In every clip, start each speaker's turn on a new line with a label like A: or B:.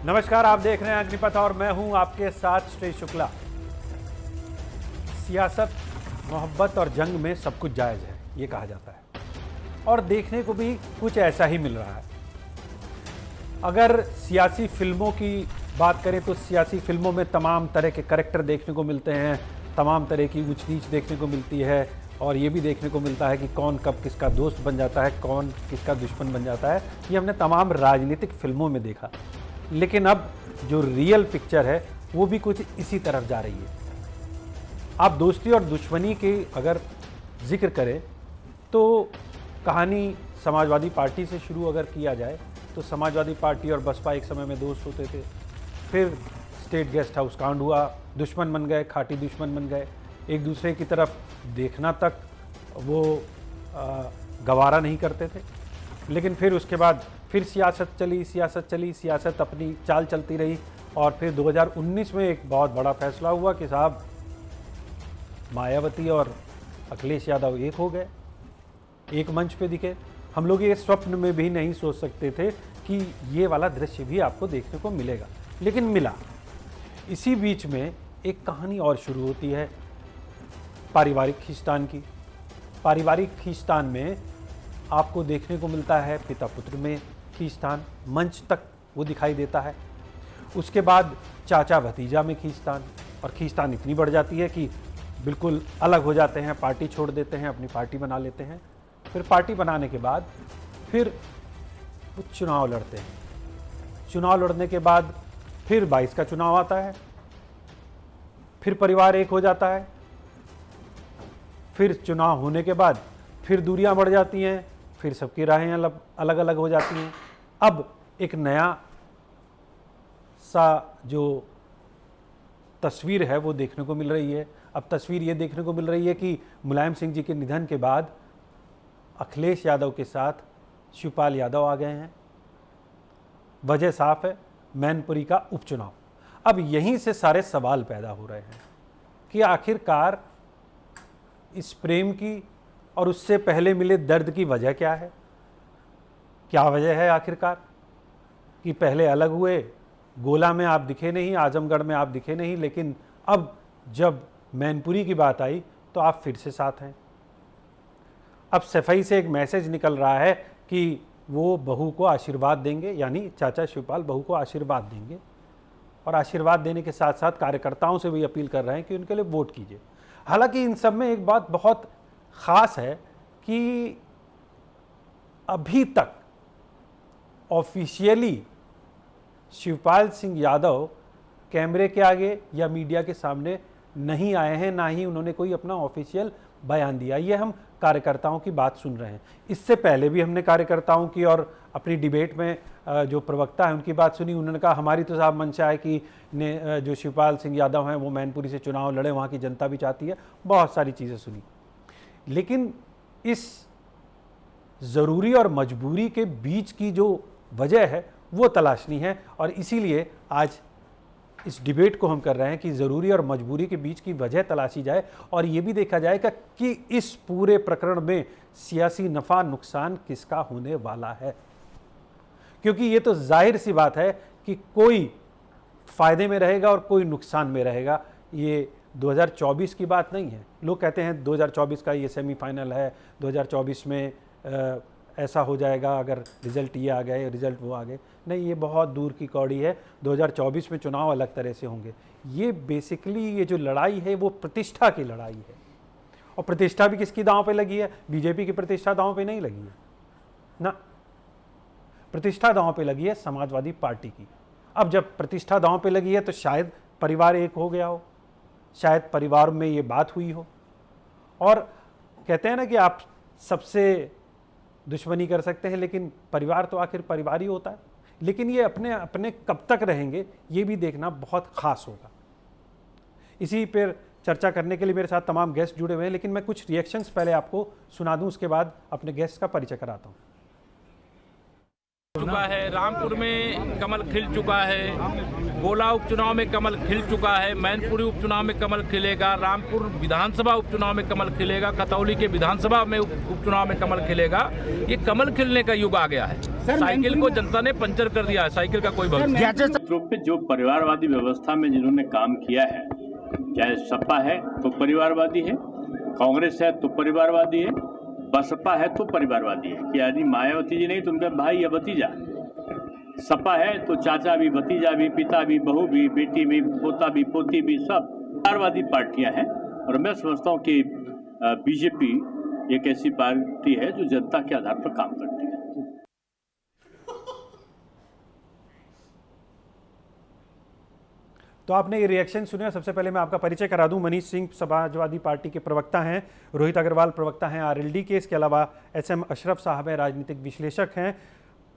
A: नमस्कार, आप देख रहे हैं अग्निपथ और मैं हूं आपके साथ श्री शुक्ला। सियासत, मोहब्बत और जंग में सब कुछ जायज़ है, ये कहा जाता है और देखने को भी कुछ ऐसा ही मिल रहा है। अगर सियासी फिल्मों की बात करें तो सियासी फिल्मों में तमाम तरह के करैक्टर देखने को मिलते हैं, तमाम तरह की ऊंच नीच देखने को मिलती है और ये भी देखने को मिलता है कि कौन कब किसका दोस्त बन जाता है, कौन किसका दुश्मन बन जाता है। ये हमने तमाम राजनीतिक फिल्मों में देखा, लेकिन अब जो रियल पिक्चर है वो भी कुछ इसी तरफ जा रही है। आप दोस्ती और दुश्मनी के अगर जिक्र करें तो कहानी समाजवादी पार्टी से शुरू अगर किया जाए तो समाजवादी पार्टी और बसपा एक समय में दोस्त होते थे, फिर स्टेट गेस्ट हाउस कांड हुआ, दुश्मन बन गए, खाटी दुश्मन बन गए, एक दूसरे की तरफ देखना तक वो गवारा नहीं करते थे। लेकिन फिर उसके बाद फिर सियासत चली, सियासत अपनी चाल चलती रही और फिर 2019 में एक बहुत बड़ा फैसला हुआ कि साहब मायावती और अखिलेश यादव एक हो गए, एक मंच पे दिखे। हम लोग ये स्वप्न में भी नहीं सोच सकते थे कि ये वाला दृश्य भी आपको देखने को मिलेगा, लेकिन मिला। इसी बीच में एक कहानी और शुरू होती है पारिवारिक खींचतान की। पारिवारिक खींचतान में आपको देखने को मिलता है पिता पुत्र में खींचतान, मंच तक वो दिखाई देता है। उसके बाद चाचा भतीजा में खींचतान, और खींचतान इतनी बढ़ जाती है कि बिल्कुल अलग हो जाते हैं, पार्टी छोड़ देते हैं, अपनी पार्टी बना लेते हैं। फिर पार्टी बनाने के बाद फिर वो चुनाव लड़ते हैं। चुनाव लड़ने के बाद फिर 22 का चुनाव आता है, फिर परिवार एक हो जाता है, फिर चुनाव होने के बाद फिर दूरियां बढ़ जाती हैं, फिर सबकी राहें अलग अलग हो जाती हैं। अब एक नया सा जो तस्वीर है वो देखने को मिल रही है। अब तस्वीर ये देखने को मिल रही है कि मुलायम सिंह जी के निधन के बाद अखिलेश यादव के साथ शिवपाल यादव आ गए हैं। वजह साफ है, मैनपुरी का उपचुनाव। अब यहीं से सारे सवाल पैदा हो रहे हैं कि आखिरकार इस प्रेम की और उससे पहले मिले दर्द की वजह क्या है। क्या वजह है आखिरकार कि पहले अलग हुए, गोला में आप दिखे नहीं, आजमगढ़ में आप दिखे नहीं, लेकिन अब जब मैनपुरी की बात आई तो आप फिर से साथ हैं। अब सफाई से एक मैसेज निकल रहा है कि वो बहू को आशीर्वाद देंगे, यानी चाचा शिवपाल बहू को आशीर्वाद देंगे, और आशीर्वाद देने के साथ साथ कार्यकर्ताओं से भी अपील कर रहे हैं कि उनके लिए वोट कीजिए। हालांकि इन सब में एक बात बहुत ख़ास है कि अभी तक ऑफिशियली शिवपाल सिंह यादव कैमरे के आगे या मीडिया के सामने नहीं आए हैं, ना ही उन्होंने कोई अपना ऑफिशियल बयान दिया। ये हम कार्यकर्ताओं की बात सुन रहे हैं। इससे पहले भी हमने कार्यकर्ताओं की और अपनी डिबेट में जो प्रवक्ता है उनकी बात सुनी। उन्होंने कहा हमारी तो साहब मंशा है कि जो शिवपाल सिंह यादव हैं वो मैनपुरी से चुनाव लड़े, वहाँ की जनता भी चाहती है। बहुत सारी चीज़ें सुनी, लेकिन इस ज़रूरी और मजबूरी के बीच की जो वजह है वो तलाशनी है, और इसीलिए आज इस डिबेट को हम कर रहे हैं कि ज़रूरी और मजबूरी के बीच की वजह तलाशी जाए और ये भी देखा जाएगा कि इस पूरे प्रकरण में सियासी नफ़ा नुकसान किसका होने वाला है। क्योंकि ये तो जाहिर सी बात है कि कोई फ़ायदे में रहेगा और कोई नुकसान में रहेगा। ये 2024 की बात नहीं है। लोग कहते हैं 2024 का ये सेमीफाइनल है, 2024 में ऐसा हो जाएगा अगर रिज़ल्ट ये आ गए, रिज़ल्ट वो आ गए। नहीं, ये बहुत दूर की कौड़ी है। 2024 में चुनाव अलग तरह से होंगे। ये बेसिकली ये जो लड़ाई है वो प्रतिष्ठा की लड़ाई है, और प्रतिष्ठा भी किसकी दांव पे लगी है? बीजेपी की प्रतिष्ठा दांव पे नहीं लगी है ना, प्रतिष्ठा दांव पे लगी है समाजवादी पार्टी की। अब जब प्रतिष्ठा दांव पे लगी है तो शायद परिवार एक हो गया हो, शायद परिवार में ये बात हुई हो, और कहते हैं ना कि आप सबसे दुश्मनी कर सकते हैं लेकिन परिवार तो आखिर परिवार ही होता है। लेकिन ये अपने अपने कब तक रहेंगे ये भी देखना बहुत ख़ास होगा। इसी पर चर्चा करने के लिए मेरे साथ तमाम गेस्ट जुड़े हुए हैं, लेकिन मैं कुछ रिएक्शंस पहले आपको सुना दूं, उसके बाद अपने गेस्ट का परिचय कराता हूं।
B: चुका है, रामपुर में कमल खिल चुका है, गोला उपचुनाव में कमल खिल चुका है, मैनपुरी उपचुनाव में कमल खिलेगा, रामपुर विधानसभा उपचुनाव में कमल खिलेगा, खतौली के विधानसभा में उपचुनाव में कमल खिलेगा। ये कमल खिलने का युग आ गया है। साइकिल को जनता ने पंचर कर दिया है, साइकिल का कोई भविष्य
C: रूप में जो परिवारवादी व्यवस्था में जिन्होंने काम किया है, चाहे सपा है तो परिवारवादी है, कांग्रेस है तो परिवारवादी है, बसपा है तो परिवारवादी है कि यानी मायावती जी नहीं तो उनका भाई या भतीजा, सपा है तो चाचा भी, भतीजा भी, पिता भी, बहू भी, बेटी भी, पोता भी, पोती भी, सब परिवारवादी पार्टियां हैं। और मैं समझता हूँ कि बीजेपी एक ऐसी पार्टी है जो जनता के आधार पर काम करती है।
A: तो आपने ये रिएक्शन सुने। सबसे पहले मैं आपका परिचय करा दूं। मनीष सिंह समाजवादी पार्टी के प्रवक्ता हैं, रोहित अग्रवाल प्रवक्ता हैं आरएलडी के, इसके अलावा एसएम अशरफ साहब हैं, राजनीतिक विश्लेषक हैं,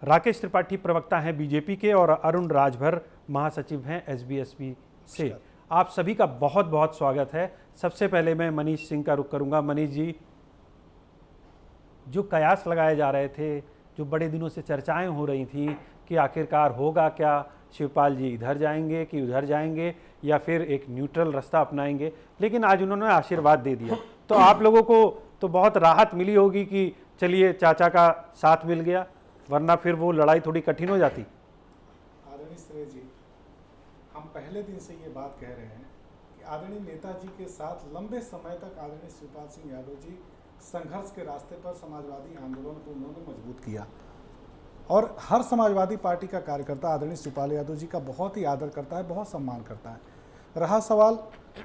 A: राकेश त्रिपाठी प्रवक्ता हैं बीजेपी के, और अरुण राजभर महासचिव हैं एसबीएसपी से। आप सभी का बहुत बहुत स्वागत है। सबसे पहले मैं मनीष सिंह का रुख करूंगा। मनीष जी, जो कयास लगाए जा रहे थे, जो बड़े दिनों से चर्चाएं हो रही थी कि आखिरकार होगा क्या, शिवपाल जी इधर जाएंगे कि उधर जाएंगे या फिर एक न्यूट्रल रास्ता अपनाएंगे, लेकिन आज उन्होंने आशीर्वाद दे दिया। तो आप लोगों को तो बहुत राहत मिली होगी कि चलिए चाचा का साथ मिल गया, वरना फिर वो लड़ाई थोड़ी कठिन हो जाती।
D: आदरणीय श्रेय जी, हम पहले दिन से ये बात कह रहे हैं कि आदरणीय नेताजी के साथ लंबे समय तक आदरणीय शिवपाल सिंह यादव जी संघर्ष के रास्ते पर समाजवादी आंदोलन को उन्होंने मजबूत किया, और हर समाजवादी पार्टी का कार्यकर्ता आदरणीय शिवपाल यादव जी का बहुत ही आदर करता है, बहुत सम्मान करता है। रहा सवाल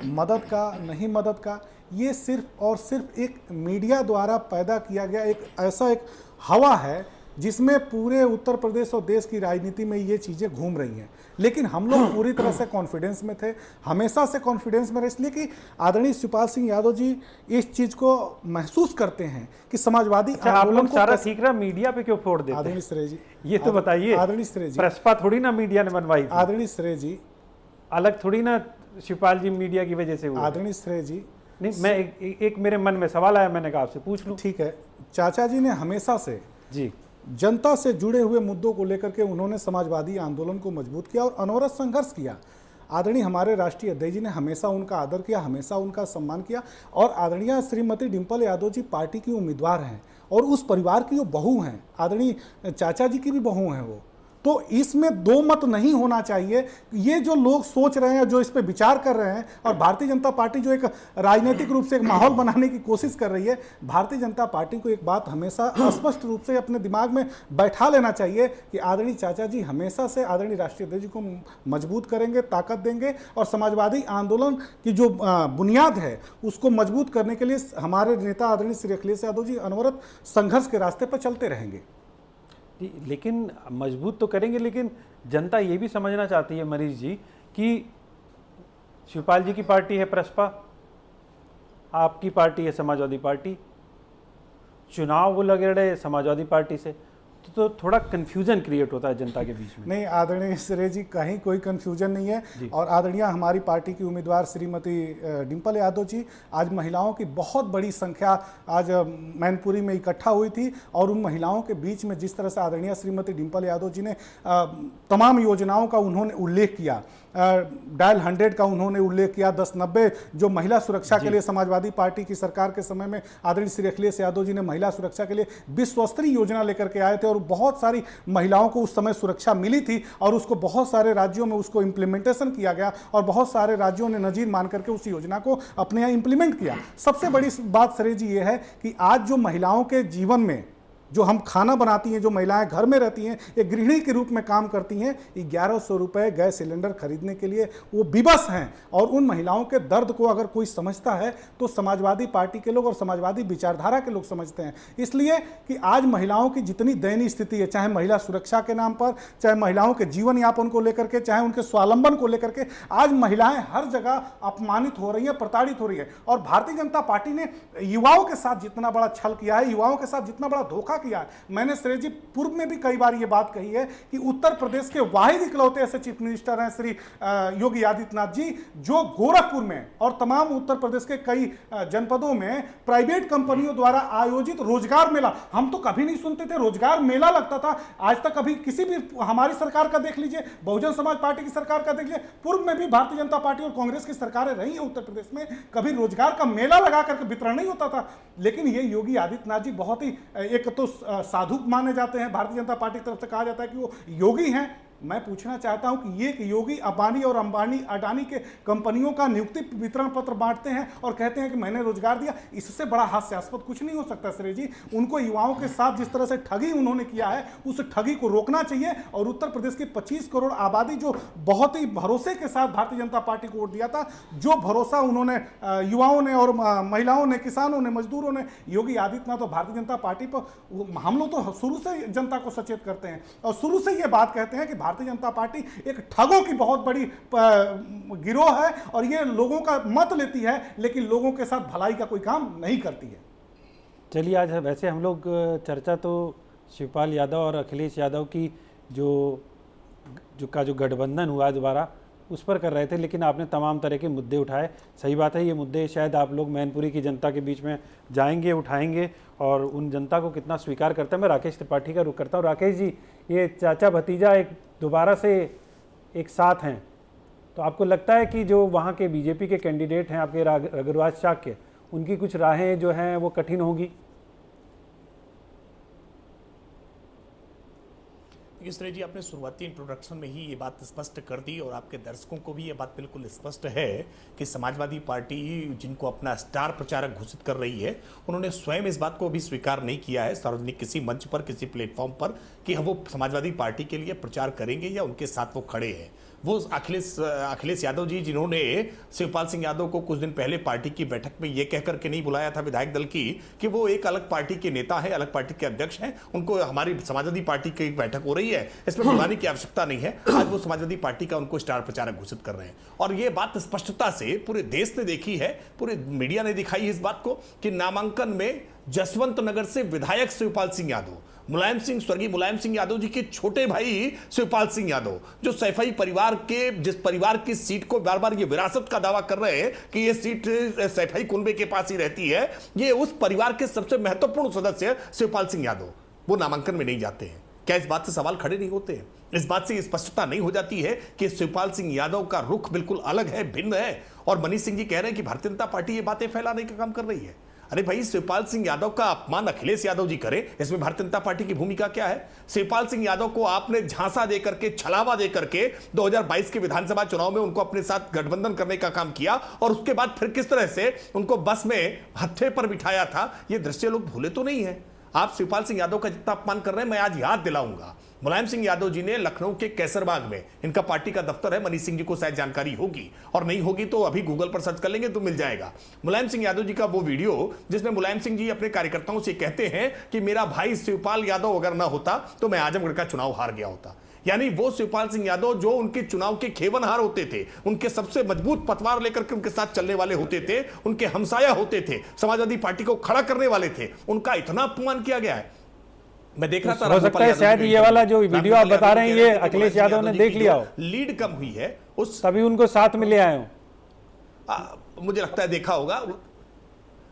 D: मदद का नहीं मदद का, ये सिर्फ और सिर्फ एक मीडिया द्वारा पैदा किया गया एक ऐसा एक हवा है जिसमें पूरे उत्तर प्रदेश और देश की राजनीति में ये चीज़ें घूम रही हैं। लेकिन हम लोग पूरी तरह से कॉन्फिडेंस में थे, हमेशा से कॉन्फिडेंस में रहे, इसलिए कि आदरणीय शिवपाल सिंह यादव जी इस चीज़ को महसूस करते हैं कि समाजवादी
A: आंदोलन को सारा सीख रहा, मीडिया पे क्यों फोड़ देते हैं?
D: आदरणीय श्रेय जी,
A: ये तो बताइए।
D: आदरणीय श्रेय जी,
A: प्रसपा थोड़ी ना मीडिया ने बनवाई थी।
D: आदरणीय श्रेय जी,
A: अलग थोड़ी ना शिवपाल जी मीडिया की वजह से हुए।
D: आदरणीय श्रेय जी,
A: नहीं, मैं एक मेरे मन में सवाल आया, मैंने कहा आपसे पूछ लूं।
D: ठीक है। चाचा जी ने हमेशा से
A: जी
D: जनता से जुड़े हुए मुद्दों को लेकर के उन्होंने समाजवादी आंदोलन को मजबूत किया और अनवरत संघर्ष किया। आदरणीय हमारे राष्ट्रीय अध्यक्ष जी ने हमेशा उनका आदर किया, हमेशा उनका सम्मान किया, और आदरणीय श्रीमती डिम्पल यादव जी पार्टी की उम्मीदवार हैं और उस परिवार की वो बहू हैं, आदरणीय चाचा जी की भी बहू हैं वो। तो इसमें दो मत नहीं होना चाहिए। ये जो लोग सोच रहे हैं, जो इस पे विचार कर रहे हैं, और भारतीय जनता पार्टी जो एक राजनीतिक रूप से एक माहौल बनाने की कोशिश कर रही है, भारतीय जनता पार्टी को एक बात हमेशा स्पष्ट रूप से अपने दिमाग में बैठा लेना चाहिए कि आदरणीय चाचा जी हमेशा से आदरणीय राष्ट्रीय अध्यक्ष जी को मजबूत करेंगे, ताकत देंगे, और समाजवादी आंदोलन की जो बुनियाद है उसको मजबूत करने के लिए हमारे नेता आदरणीय श्री अखिलेश यादव जी अनवरत संघर्ष के रास्ते पर चलते रहेंगे।
A: लेकिन मजबूत तो करेंगे, लेकिन जनता ये भी समझना चाहती है मनीष जी कि शिवपाल जी की पार्टी है प्रसपा, आपकी पार्टी है समाजवादी पार्टी, चुनाव वो लगे रहे समाजवादी पार्टी से, तो थोड़ा कंफ्यूजन क्रिएट होता है जनता के बीच में।
D: नहीं आदरणीय श्रेय जी, कहीं कोई कंफ्यूजन नहीं है। और आदरणीय हमारी पार्टी की उम्मीदवार श्रीमती डिम्पल यादव जी, आज महिलाओं की बहुत बड़ी संख्या आज मैनपुरी में इकट्ठा हुई थी, और उन महिलाओं के बीच में जिस तरह से आदरणीय श्रीमती डिम्पल यादव जी ने तमाम योजनाओं का उन्होंने उल्लेख किया, डायल 100 का उन्होंने उल्लेख किया, 1090 जो महिला सुरक्षा के लिए समाजवादी पार्टी की सरकार के समय में आदरणीय श्री अखिलेश यादव जी ने महिला सुरक्षा के लिए विश्व स्तरीय योजना लेकर के आए थे, और बहुत सारी महिलाओं को उस समय सुरक्षा मिली थी, और उसको बहुत सारे राज्यों में उसको इम्प्लीमेंटेशन किया गया, और बहुत सारे राज्यों ने नजीर मान करके उस योजना को अपने यहाँ इम्प्लीमेंट किया। सबसे बड़ी बात श्रेय जी ये है कि आज जो महिलाओं के जीवन में जो हम खाना बनाती हैं, जो महिलाएं घर में रहती हैं, एक गृहिणी के रूप में काम करती हैं, 1100 रुपये गैस सिलेंडर खरीदने के लिए वो विवश हैं। और उन महिलाओं के दर्द को अगर कोई समझता है तो समाजवादी पार्टी के लोग और समाजवादी विचारधारा के लोग समझते हैं। इसलिए कि आज महिलाओं की जितनी दयनीय स्थिति है, चाहे महिला सुरक्षा के नाम पर, चाहे महिलाओं के जीवन यापन को लेकर के, चाहे उनके स्वावलंबन को लेकर के, आज महिलाएं हर जगह अपमानित हो रही हैं, प्रताड़ित हो रही है। और भारतीय जनता पार्टी ने युवाओं के साथ जितना बड़ा छल किया है, युवाओं के साथ जितना बड़ा धोखा किया है, मैंने श्रेय जी पूर्व में भी कई बार यह बात कही है कि उत्तर प्रदेश के वाहिद इकलौते ऐसे चीफ मिनिस्टर हैं श्री योगी आदित्यनाथ जी, जो गोरखपुर में और तमाम उत्तर प्रदेश के कई जनपदों में प्राइवेट कंपनियों द्वारा आयोजित रोजगार मेला, हम तो कभी नहीं सुनते थे रोजगार मेला लगता था, आज तक कभी किसी भी हमारी सरकार का देख लीजिए, बहुजन समाज पार्टी की सरकार का देख लीजिए, पूर्व में भी भारतीय जनता पार्टी और कांग्रेस की सरकारें रही है उत्तर प्रदेश में, कभी रोजगार का मेला लगा करके वितरण नहीं होता था। लेकिन ये योगी आदित्यनाथ जी बहुत ही एक तो साधु माने जाते हैं, भारतीय जनता पार्टी की तरफ से कहा जाता है कि वो योगी हैं। मैं पूछना चाहता हूं कि ये कि योगी अंबानी और अडानी के कंपनियों का नियुक्ति वितरण पत्र बांटते हैं और कहते हैं कि मैंने रोजगार दिया, इससे बड़ा हास्यास्पद कुछ नहीं हो सकता श्रेय जी। उनको युवाओं के साथ जिस तरह से ठगी उन्होंने किया है, उस ठगी को रोकना चाहिए। और उत्तर प्रदेश की 25 करोड़ आबादी जो बहुत ही भरोसे के साथ भारतीय जनता पार्टी को वोट दिया था, जो भरोसा उन्होंने युवाओं ने और महिलाओं ने, किसानों ने, मजदूरों ने योगी आदित्यनाथ और भारतीय जनता पार्टी पर, हम लोग तो शुरू से जनता को सचेत करते हैं और शुरू से ये बात कहते हैं कि भारतीय जनता पार्टी एक ठगों की बहुत बड़ी गिरोह है और ये लोगों का मत लेती है लेकिन लोगों के साथ भलाई का कोई काम नहीं करती है।
A: चलिए, आज वैसे हम लोग चर्चा तो शिवपाल यादव और अखिलेश यादव की जो गठबंधन हुआ दोबारा उस पर कर रहे थे, लेकिन आपने तमाम तरह के मुद्दे उठाए। सही बात है, ये मुद्दे शायद आप लोग मैनपुरी की जनता के बीच में जाएंगे, उठाएंगे और उन जनता को कितना स्वीकार करता है। मैं राकेश त्रिपाठी का रुख करता हूँ। राकेश जी, ये चाचा भतीजा एक दोबारा से एक साथ हैं, तो आपको लगता है कि जो वहाँ के बीजेपी के कैंडिडेट हैं आपके रघुराज शाक्य, उनकी कुछ राहें जो हैं वो कठिन होंगी?
E: श्रेय जी, आपने शुरुआती इंट्रोडक्शन में ही ये बात स्पष्ट कर दी और आपके दर्शकों को भी ये बात बिल्कुल स्पष्ट है कि समाजवादी पार्टी जिनको अपना स्टार प्रचारक घोषित कर रही है, उन्होंने स्वयं इस बात को भी स्वीकार नहीं किया है सार्वजनिक किसी मंच पर, किसी प्लेटफॉर्म पर, कि वो समाजवादी पार्टी के लिए प्रचार करेंगे या उनके साथ वो खड़े हैं। वो अखिलेश यादव जी, जिन्होंने शिवपाल सिंह यादव को कुछ दिन पहले पार्टी की बैठक में ये कहकर के नहीं बुलाया था विधायक दल की कि वो एक अलग पार्टी के नेता है, अलग पार्टी के अध्यक्ष हैं, उनको हमारी समाजवादी पार्टी की बैठक हो रही है, इसमें बुलाने की आवश्यकता नहीं है, आज वो समाजवादी पार्टी का उनको स्टार प्रचारक घोषित कर रहे हैं। और ये बात स्पष्टता से पूरे देश ने देखी है, पूरे मीडिया ने दिखाई इस बात को कि नामांकन में जसवंत नगर से विधायक शिवपाल सिंह यादव, स्वर्गीय मुलायम सिंह यादव जी के छोटे भाई शिवपाल सिंह यादव, जो सैफई परिवार के, जिस परिवार की सीट को बार बार ये विरासत का दावा कर रहे हैं कि ये सीट सैफई कुनबे के पास ही रहती है, ये उस परिवार के सबसे महत्वपूर्ण सदस्य शिवपाल सिंह यादव, वो नामांकन में नहीं जाते हैं। क्या इस बात से सवाल खड़े नहीं होते हैं? इस बात से स्पष्टता नहीं हो जाती है कि शिवपाल सिंह यादव का रुख बिल्कुल अलग है, भिन्न है। और मनीष सिंह जी कह रहे हैं कि भारतीय जनता पार्टी ये बातें फैलाने का काम कर रही है। अरे भाई, शिवपाल सिंह यादव का अपमान अखिलेश यादव जी करें, इसमें भारतीय जनता पार्टी की भूमिका क्या है? शिवपाल सिंह यादव को आपने झांसा देकर के, छलावा देकर के 2022 के विधानसभा चुनाव में उनको अपने साथ गठबंधन करने का काम किया और उसके बाद फिर किस तरह से उनको बस में हत्थे पर बिठाया था, ये दृश्य लोग भूले तो नहीं है। आप शिवपाल सिंह यादव का जितना अपमान कर रहे हैं, मैं आज याद दिलाऊंगा, मुलायम सिंह यादव जी ने लखनऊ के कैसरबाग में, इनका पार्टी का दफ्तर है, मनीष सिंह जी को शायद जानकारी होगी और नहीं होगी तो अभी गूगल पर सर्च कर लेंगे तो मिल जाएगा। मुलायम सिंह यादव जी का वो वीडियो जिसमें मुलायम सिंह जी अपने कार्यकर्ताओं से कहते हैं कि मेरा भाई शिवपाल यादव अगर ना होता तो मैं आजमगढ़ का चुनाव हार गया होता। यानी वो शिवपाल सिंह यादव जो उनके चुनाव के खेवनहार होते थे, उनके सबसे मजबूत पतवार लेकर के उनके साथ चलने वाले होते थे, उनके हमसाया होते थे, समाजवादी पार्टी को खड़ा करने वाले थे, उनका इतना अपमान किया गया है। मैं देख रहा था,
A: हो सकता है शायद ये वाला जो वीडियो आप बता रहे हैं ये अखिलेश यादव ने देख लिया हो,
E: लीड कम हुई है उस,
A: तभी उनको साथ में ले आए हो।
E: मुझे लगता है देखा होगा।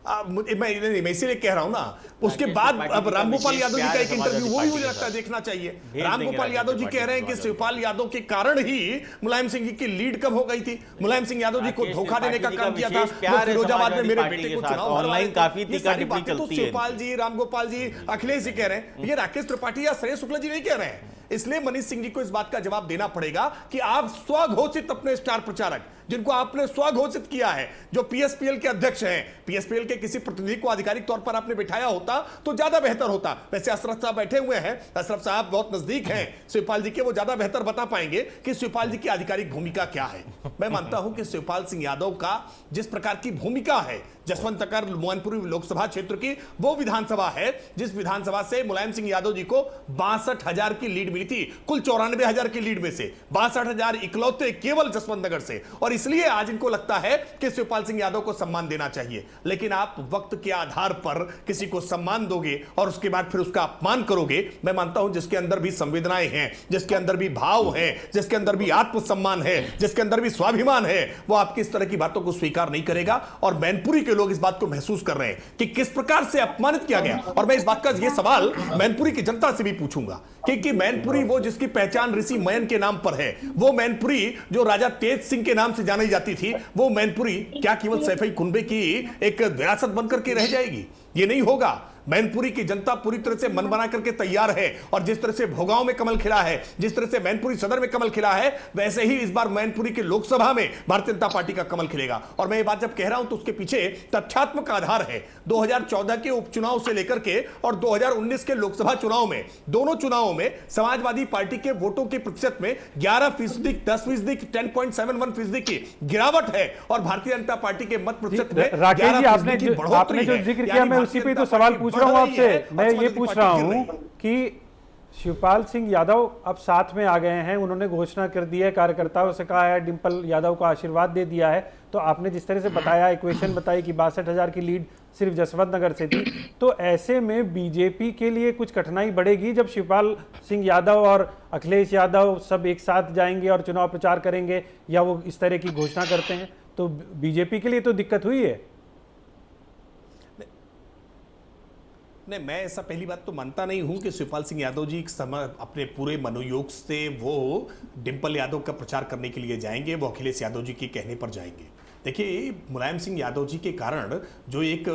E: मैं इसीलिए कह रहा हूं ना, उसके बाद अब रामगोपाल यादव जी का एक इंटरव्यू, वो भी मुझे लगता है देखना चाहिए। रामगोपाल यादव जी कह रहे हैं कि शिवपाल यादव के कारण ही मुलायम सिंह जी की लीड कम हो गई थी, मुलायम सिंह यादव जी को धोखा देने का काम किया था, फिरोजाबाद में मेरे बेटे को चुनाव ऑनलाइन काफी तो शिवपाल जी, रामगोपाल जी, अखिलेश जी कह रहे हैं, ये राकेश त्रिपाठी या श्रेय शुक्ला जी नहीं कह रहे हैं। इसलिए मनीष सिंह जी को इस बात का जवाब देना पड़ेगा कि आप स्वघोषित अपने स्टार प्रचारक, जिनको आपने स्वघोषित किया है, जो पीएसपीएल के अध्यक्ष हैं, पीएसपीएल के किसी प्रतिनिधि को आधिकारिक तौर पर आपने बिठाया होता तो ज्यादा बेहतर होता। वैसे अशरफ साहब बैठे हुए हैं, अशरफ साहब बहुत नजदीक हैं शिवपाल जी के, वो ज्यादा बेहतर बता पाएंगे कि शिवपाल जी की आधिकारिक भूमिका क्या है। मैं मानता हूं कि शिवपाल सिंह यादव का जिस प्रकार की भूमिका है जसवंत नगर मैनपुरी लोकसभा क्षेत्र की, वो विधानसभा है जिस विधानसभा से मुलायम सिंह यादव जी को 62,000 की लीड मिली थी, कुल 94,000 की लीड में से 62,000 इकलौते केवल जसवंत नगर से। और इसलिए आज इनको लगता है कि शिवपाल सिंह यादव को सम्मान देना चाहिए। लेकिन आप वक्त के आधार पर किसी को सम्मान दोगे और उसके बाद फिर उसका अपमान करोगे, मैं मानता हूं जिसके अंदर भी संवेदनाएं हैं, जिसके अंदर भी भाव है, जिसके अंदर भी आत्मसम्मान है, जिसके अंदर भी स्वाभिमान है, वो आपकी इस तरह की बातों को स्वीकार नहीं करेगा। और मैनपुरी के लोग इस बात को महसूस कर रहे हैं कि किस प्रकार से अपमानित किया गया। और मैं इस बात का यह सवाल मैनपुरी की जनता से भी पूछूंगा कि मैनपुरी वो जिसकी पहचान ऋषि मयन के नाम पर है, वो मैनपुरी जो राजा तेज सिंह के नाम से जानी जाती थी, वो मैनपुरी क्या केवल सैफई कुनबे की एक विरासत बनकर के रह जाएगी? ये नहीं होगा। मैनपुरी की जनता पूरी तरह से मन बना करके तैयार है, और जिस तरह से भोगांव में कमल खिला है, जिस तरह से मैनपुरी सदर में कमल खिला है, वैसे ही इस बार मैनपुरी की लोकसभा में भारतीय जनता पार्टी का कमल खिलेगा। और मैं ये बात जब कह रहा हूं तो उसके पीछे तथ्यात्मक आधार है। 2014 के उपचुनाव से लेकर के और 2019 के लोकसभा चुनाव में, दोनों चुनावों में समाजवादी पार्टी के वोटों के प्रतिशत में 11%, 10%, 10.71% की गिरावट है, और भारतीय जनता पार्टी के मत प्रतिशत में
A: राकेश जी,
E: 11% की बढ़ोतरी
A: जो
E: है।
A: जिक्र किया,
E: यानी
A: मैं उसी पे
E: भारतीय
A: तो
E: जनता
A: सवाल
E: पार्टी
A: पूछ रहा हूं
E: बढ़ रही
A: आपसे।
E: है,
A: मैं ये
E: समाजवादी
A: पूछ
E: पार्टी
A: रहा
E: गिर
A: हूं
E: रही है।
A: कि शिवपाल सिंह यादव अब साथ में आ गए हैं, उन्होंने घोषणा कर दी है, कार्यकर्ताओं से कहा है, डिंपल यादव को आशीर्वाद दे दिया है। तो आपने जिस तरह से बताया, इक्वेशन बताई कि 62,000 की लीड सिर्फ जसवंत नगर से थी, तो ऐसे में बीजेपी के लिए कुछ कठिनाई बढ़ेगी जब शिवपाल सिंह यादव और अखिलेश यादव सब एक साथ जाएंगे और चुनाव प्रचार करेंगे, या वो इस तरह की घोषणा करते हैं, तो बीजेपी के लिए तो दिक्कत हुई है।
E: नहीं, मैं ऐसा पहली बात तो मानता नहीं हूं कि शिवपाल सिंह यादव जी समय अपने पूरे मनोयोग से वो डिंपल यादव का प्रचार करने के लिए जाएंगे, वो अखिलेश यादव जी के कहने पर जाएंगे। देखिए, मुलायम सिंह यादव जी के कारण जो एक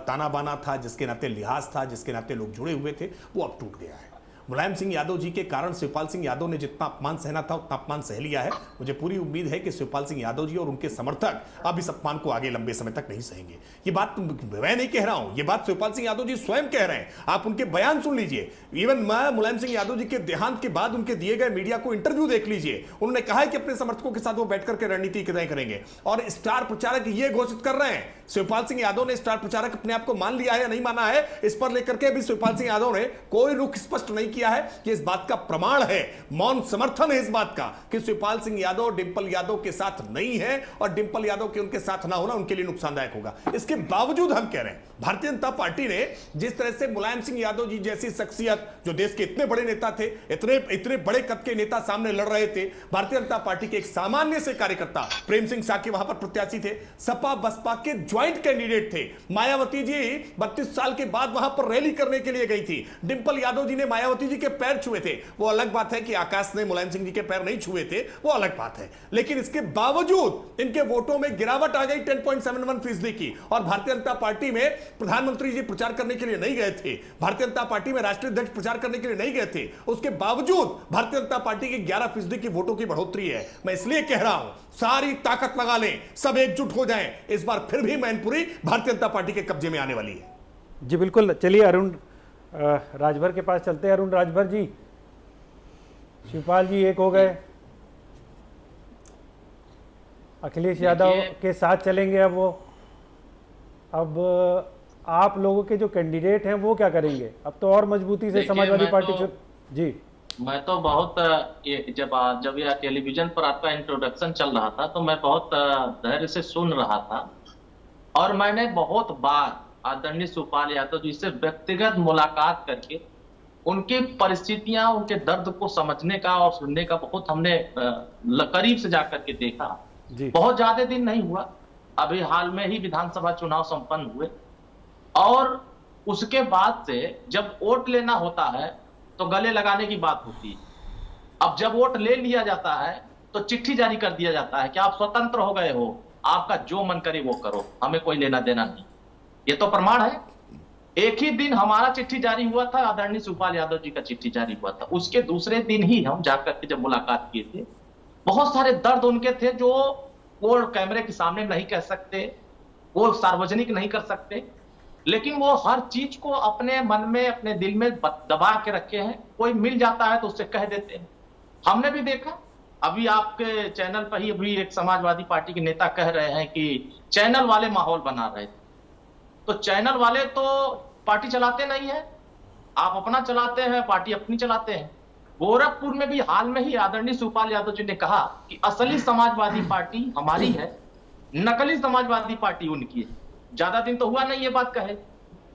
E: ताना बाना था, जिसके नाते लिहाज था, जिसके नाते लोग जुड़े हुए थे, वो अब टूट गया है। मुलायम सिंह यादव जी के कारण शिवपाल सिंह यादव ने जितना अपमान सहना था उतना अपमान सह लिया है। मुझे पूरी उम्मीद है कि शिवपाल सिंह यादव जी और उनके समर्थक अब इस अपमान को आगे लंबे समय तक नहीं सहेंगे। ये बात मैं नहीं कह रहा हूं, ये बात शिवपाल सिंह यादव जी स्वयं कह रहे हैं। आप उनके बयान सुन लीजिए। इवन मैं मुलायम सिंह यादव जी के देहांत के बाद उनके दिए गए मीडिया को इंटरव्यू देख लीजिए। उन्होंने कहा है कि अपने समर्थकों के साथ वो बैठ करके रणनीति तय करेंगे, और स्टार प्रचारक ये घोषित कर रहे हैं। शिवपाल सिंह यादव ने स्टार प्रचारक अपने आप को मान लिया है या नहीं माना है, इस पर लेकर के भी शिवपाल सिंह यादव ने कोई रुख स्पष्ट नहीं किया है। कि इस बात का प्रमाण है, मौन समर्थन है इस बात का कि शिवपाल सिंह यादव डिंपल यादव के साथ नहीं है, और डिंपल यादव के उनके साथ ना होना उनके लिए नुकसानदायक होगा। इसके बावजूद हम कह रहे हैं, भारतीय जनता पार्टी ने जिस तरह से मुलायम सिंह यादव जी जैसी शख्सियत, जो देश के इतने बड़े नेता थे, इतने बड़े कद के नेता सामने लड़ रहे थे, भारतीय जनता पार्टी के एक सामान्य से कार्यकर्ता प्रेम सिंह साकी वहां पर प्रत्याशी थे, सपा बसपा के ज्वाइंट कैंडिडेट थे। मायावती जी 32 साल के बाद वहां पर रैली करने के लिए गई थी। डिंपल यादव जी ने मायावती जी के पैर छुए थे। वो अलग बात है कि आकाश ने मुलायम सिंह जी के पैर नहीं छुए थे, वो अलग बात है, लेकिन इसके बावजूद इनके वोटों में गिरावट आ गई 10.71% की। और भारतीय जनता पार्टी में प्रधानमंत्री जी प्रचार करने के लिए नहीं गए थे, भारतीय जनता पार्टी में राष्ट्रीय अध्यक्ष प्रचार करने के लिए नहीं गए थे, उसके बावजूद भारतीय जनता पार्टी की 11% की वोटों की बढ़ोतरी है। मैं इसलिए कह रहा हूं, सारी ताकत लगा लें, सब एकजुट हो जाएं, इस बार फिर भी मैनपुरी भारतीय जनता पार्टी के कब्जे में आने वाली है।
A: जी बिल्कुल। चलिए अरुण राजभर के पास चलते हैं। अरुण राजभर जी, शिवपाल जी एक हो गए, अखिलेश यादव के साथ चलेंगे अब आप लोगों के जो कैंडिडेट हैं वो क्या करेंगे? अब तो और मजबूती से समाजवादी पार्टी जी।
F: मैं तो बहुत जब यह टेलीविजन पर आपका इंट्रोडक्शन चल रहा था तो मैं बहुत धैर्य से सुन रहा था, और मैंने बहुत बार आदरणीय शिवपाल यादव जी से व्यक्तिगत मुलाकात करके उनकी परिस्थितियां, उनके दर्द को समझने का और सुनने का बहुत हमने करीब से जाकर के देखा। बहुत ज्यादा दिन नहीं हुआ, अभी हाल में ही विधानसभा चुनाव संपन्न हुए, और उसके बाद से जब वोट लेना होता है तो गले लगाने की बात होती है। अब जब वोट ले लिया जाता है तो चिट्ठी जारी कर दिया जाता है कि आप स्वतंत्र हो गए हो, आपका जो मन करे वो करो, हमें कोई लेना देना नहीं। ये तो प्रमाण है। एक ही दिन हमारा चिट्ठी जारी हुआ था, आदरणीय शिवपाल यादव जी का चिट्ठी जारी हुआ था, उसके दूसरे दिन ही हम जाकर के जब मुलाकात किए थे, बहुत सारे दर्द उनके थे जो वो कैमरे के सामने नहीं कह सकते, वो सार्वजनिक नहीं कर सकते, लेकिन वो हर चीज को अपने मन में, अपने दिल में दबा के रखे हैं। कोई मिल जाता है तो उससे कह देते हैं। हमने भी देखा, अभी आपके चैनल पर ही अभी एक समाजवादी पार्टी के नेता कह रहे हैं कि चैनल वाले माहौल बना रहे थे। तो चैनल वाले तो पार्टी चलाते नहीं है, आप अपना चलाते हैं, पार्टी अपनी चलाते हैं। गोरखपुर में भी हाल में ही आदरणीय शिवपाल यादव जी ने कहा कि असली समाजवादी पार्टी हमारी है, नकली समाजवादी पार्टी उनकी है। ज्यादा दिन तो हुआ नहीं ये बात कहे,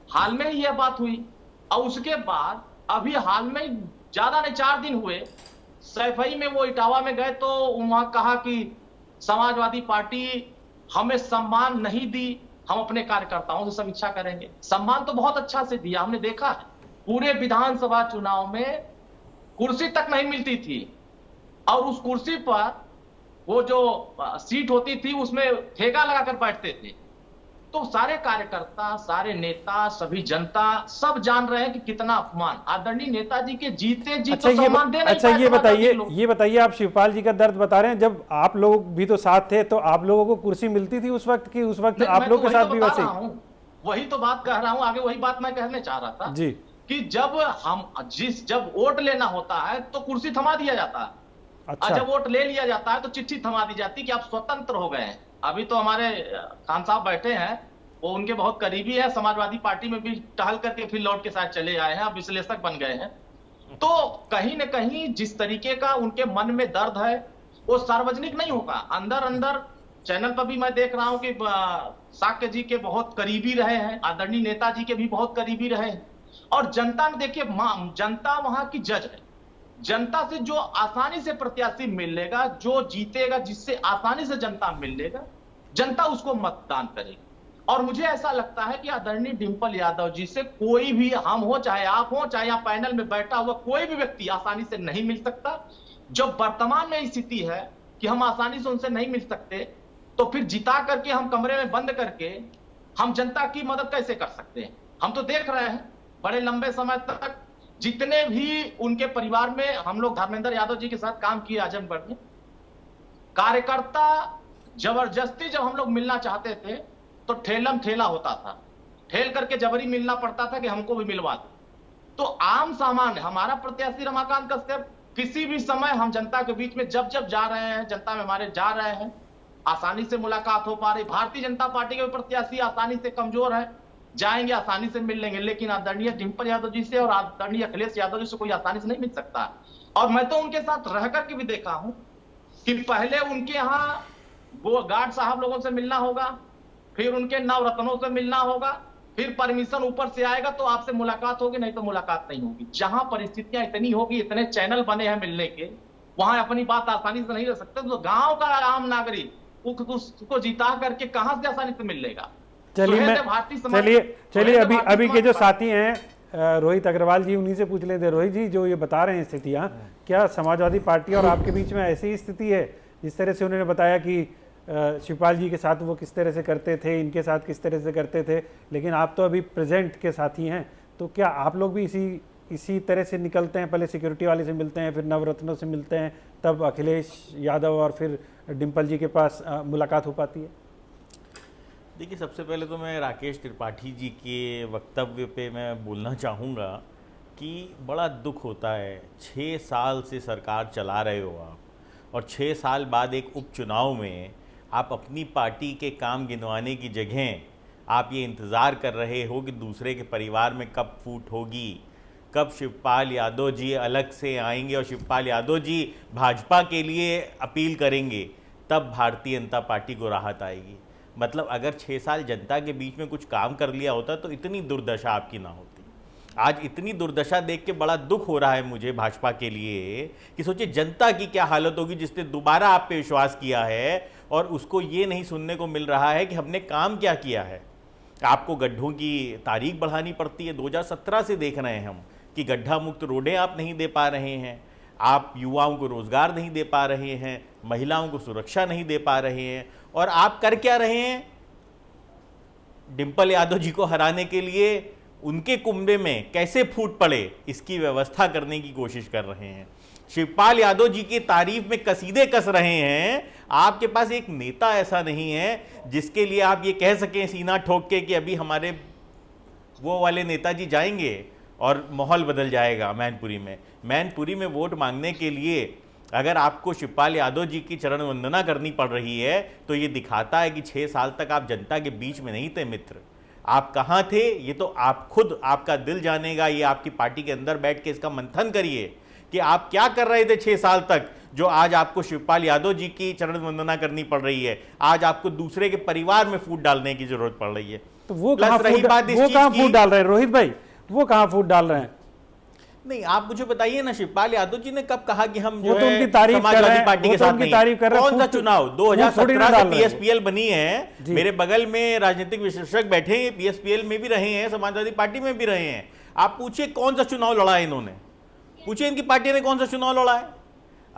F: हाल में ही यह बात हुई। और उसके बाद अभी हाल में ज्यादा नहीं 4 दिन हुए, सैफई में वो इटावा में गए तो वहां कहा कि समाजवादी पार्टी हमें सम्मान नहीं दी, हम अपने कार्यकर्ताओं से समीक्षा करेंगे। सम्मान तो बहुत अच्छा से दिया, हमने देखा है। पूरे विधानसभा चुनाव में कुर्सी तक नहीं मिलती थी, और उस कुर्सी पर वो जो सीट होती थी उसमें ठेका लगाकर बैठते थे। तो सारे कार्यकर्ता, सारे नेता, सभी जनता सब जान रहे हैं कि कितना अपमान आदरणीय नेताजी के जीते जी
A: अच्छा
F: तो सम्मान दे नहीं
A: अच्छा
F: पाए
A: ये
F: समाजवादी
A: बताइए
F: लोग।
A: ये बताइए, आप शिवपाल जी का दर्द बता रहे हैं, जब आप लोग भी तो साथ थे तो आप लोगों को कुर्सी मिलती थी उस वक्त की? उस वक्त
F: नहीं,
A: आप
F: मैं
A: लोग
F: तो
A: के
F: वही
A: साथ
F: तो
A: भी
F: बता
A: वैसे
F: रहा हूं, वही तो बात कह रहा हूं, आगे वही बात मैं कहने चाह रहा था
A: जी।
F: कि जब वोट लेना होता है तो कुर्सी थमा दिया जाता है,
A: अच्छा।
F: और जब वोट ले लिया जाता है तो चिट्ठी थमा दी जाती कि आप स्वतंत्र हो गए हैं। अभी तो हमारे खान साहब बैठे हैं, वो उनके बहुत करीबी है, समाजवादी पार्टी में भी टहल करके फिर लौट के साथ चले आए हैं, अब विश्लेषक बन गए हैं। तो कहीं न कहीं जिस तरीके का उनके मन में दर्द है वो सार्वजनिक नहीं होगा, अंदर अंदर चैनल पर भी मैं देख रहा हूं कि साक्य जी के बहुत करीबी रहे हैं, आदरणीय नेताजी के भी बहुत करीबी रहे हैं। और जनता में देखिए, जनता वहां की जज है, जनता से जो आसानी से प्रत्याशी मिल लेगा, जो जीतेगा, जिससे आसानी से जनता मिल लेगा, जनता उसको मतदान करेगी। और मुझे ऐसा लगता है कि आदरणीय डिंपल यादव जी से कोई भी, हम हो चाहे आप हो चाहे यहाँ पैनल में बैठा हुआ कोई भी व्यक्ति आसानी से नहीं मिल सकता। जब वर्तमान में स्थिति है कि हम आसानी से उनसे नहीं मिल सकते, तो फिर जिता करके हम कमरे में बंद करके हम जनता की मदद कैसे कर सकते हैं? हम तो देख रहे हैं बड़े लंबे समय तक जितने भी उनके परिवार में, हम लोग धर्मेंद्र यादव जी के साथ काम किए आजमगढ़ में, कार्यकर्ता जबरदस्ती जब हम लोग मिलना चाहते थे तो ठेलम ठेला होता था, ठेल करके जबरी मिलना पड़ता था कि हमको भी मिलवा दो। तो आम सामान्य हमारा प्रत्याशी रमाकांत कश्यप किसी भी समय हम जनता के बीच में जब जब जा रहे हैं, जनता में हमारे जा रहे हैं, आसानी से मुलाकात हो पा रही। भारतीय जनता पार्टी के प्रत्याशी आसानी से कमजोर है, जाएंगे आसानी से मिल लेंगे, लेकिन आदरणीय डिंपल यादव जी से और आदरणीय अखिलेश यादव जी से कोई आसानी से नहीं मिल सकता। और मैं तो उनके साथ रह करके भी देखा हूं कि पहले उनके यहाँ वो गार्ड साहब लोगों से मिलना होगा, फिर उनके नवरत्नों से मिलना होगा, फिर परमिशन ऊपर से आएगा तो आपसे मुलाकात होगी, नहीं तो मुलाकात नहीं होगी। जहां परिस्थितियां इतनी होगी, इतने चैनल बने हैं मिलने के, वहां अपनी बात आसानी से नहीं रह सकते। तो गांव का आम नागरिक उसको जिता करके कहां से आसानी से मिल लेगा?
A: चलिए अभी के जो साथी हैं रोहित अग्रवाल जी, उन्हीं से पूछ लेते हैं। रोहित जी, जो ये बता रहे हैं स्थितियां, क्या समाजवादी पार्टी और आपके बीच में ऐसी स्थिति है जिस तरह से उन्होंने बताया कि शिवपाल जी के साथ वो किस तरह से करते थे, इनके साथ किस तरह से करते थे, लेकिन आप तो अभी प्रेजेंट के साथी हैं, तो क्या आप लोग भी इसी तरह से निकलते हैं? पहले सिक्योरिटी वाले से मिलते हैं, फिर नवरत्नों से मिलते हैं, तब अखिलेश यादव और फिर डिंपल जी के पास मुलाकात हो पाती है?
G: देखिए, सबसे पहले तो मैं राकेश त्रिपाठी जी के वक्तव्य पे मैं बोलना चाहूँगा कि बड़ा दुख होता है, 6 साल से सरकार चला रहे हो आप, और 6 साल बाद एक उपचुनाव में आप अपनी पार्टी के काम गिनवाने की जगह आप ये इंतज़ार कर रहे हो कि दूसरे के परिवार में कब फूट होगी, कब शिवपाल यादव जी अलग से आएंगे और शिवपाल यादव जी भाजपा के लिए अपील करेंगे, तब भारतीय जनता पार्टी को राहत आएगी। मतलब अगर 6 साल जनता के बीच में कुछ काम कर लिया होता तो इतनी दुर्दशा आपकी ना होती। आज इतनी दुर्दशा देख के बड़ा दुख हो रहा है मुझे भाजपा के लिए कि सोचिए जनता की क्या हालत होगी जिसने दोबारा आप पे विश्वास किया है और उसको ये नहीं सुनने को मिल रहा है कि हमने काम क्या किया है। आपको गड्ढों की तारीख बढ़ानी पड़ती है, 2017 से देख रहे हैं हम कि गड्ढा मुक्त रोडें आप नहीं दे पा रहे हैं, आप युवाओं को रोजगार नहीं दे पा रहे हैं, महिलाओं को सुरक्षा नहीं दे पा रहे हैं, और आप कर क्या रहे हैं? डिंपल यादव जी को हराने के लिए उनके कुंभे में कैसे फूट पड़े इसकी व्यवस्था करने की कोशिश कर रहे हैं। शिवपाल यादव जी की तारीफ में कसीदे कस रहे हैं। आपके पास एक नेता ऐसा नहीं है जिसके लिए आप ये कह सकें सीना ठोक के कि अभी हमारे वो वाले नेताजी जाएंगे और माहौल बदल जाएगा। मैनपुरी में वोट मांगने के लिए अगर आपको शिवपाल यादव जी की चरण वंदना करनी पड़ रही है तो ये दिखाता है कि 6 साल तक आप जनता के बीच में नहीं थे मित्र। आप कहाँ थे ये तो आप खुद, आपका दिल जानेगा। ये आपकी पार्टी के अंदर बैठ के इसका मंथन करिए कि आप क्या कर रहे थे 6 साल तक, जो आज आपको शिवपाल यादव जी की चरण वंदना करनी पड़ रही है। आज आपको दूसरे के परिवार में फूट डालने की जरूरत पड़ रही है।
A: तो वो कहाँ फूट डाल रहे हैं रोहित भाई? वो कहाँ फूट डाल रहे हैं?
G: नहीं, आप मुझे बताइए ना, शिवपाल यादव जी ने कब कहा कि हम
A: जो है उनकी तारीफ समाजवादी पार्टी के साथ नहीं है?
G: कौन सा चुनाव? 2017 से पीएसपीएल बनी है। मेरे बगल में राजनीतिक विशेषज्ञ बैठे हैं, पीएसपीएल में भी रहे हैं, समाजवादी पार्टी में भी रहे हैं। आप पूछिए कौन सा चुनाव लड़ा है इन्होंने, पूछिए इनकी पार्टी ने कौन सा चुनाव लड़ा है।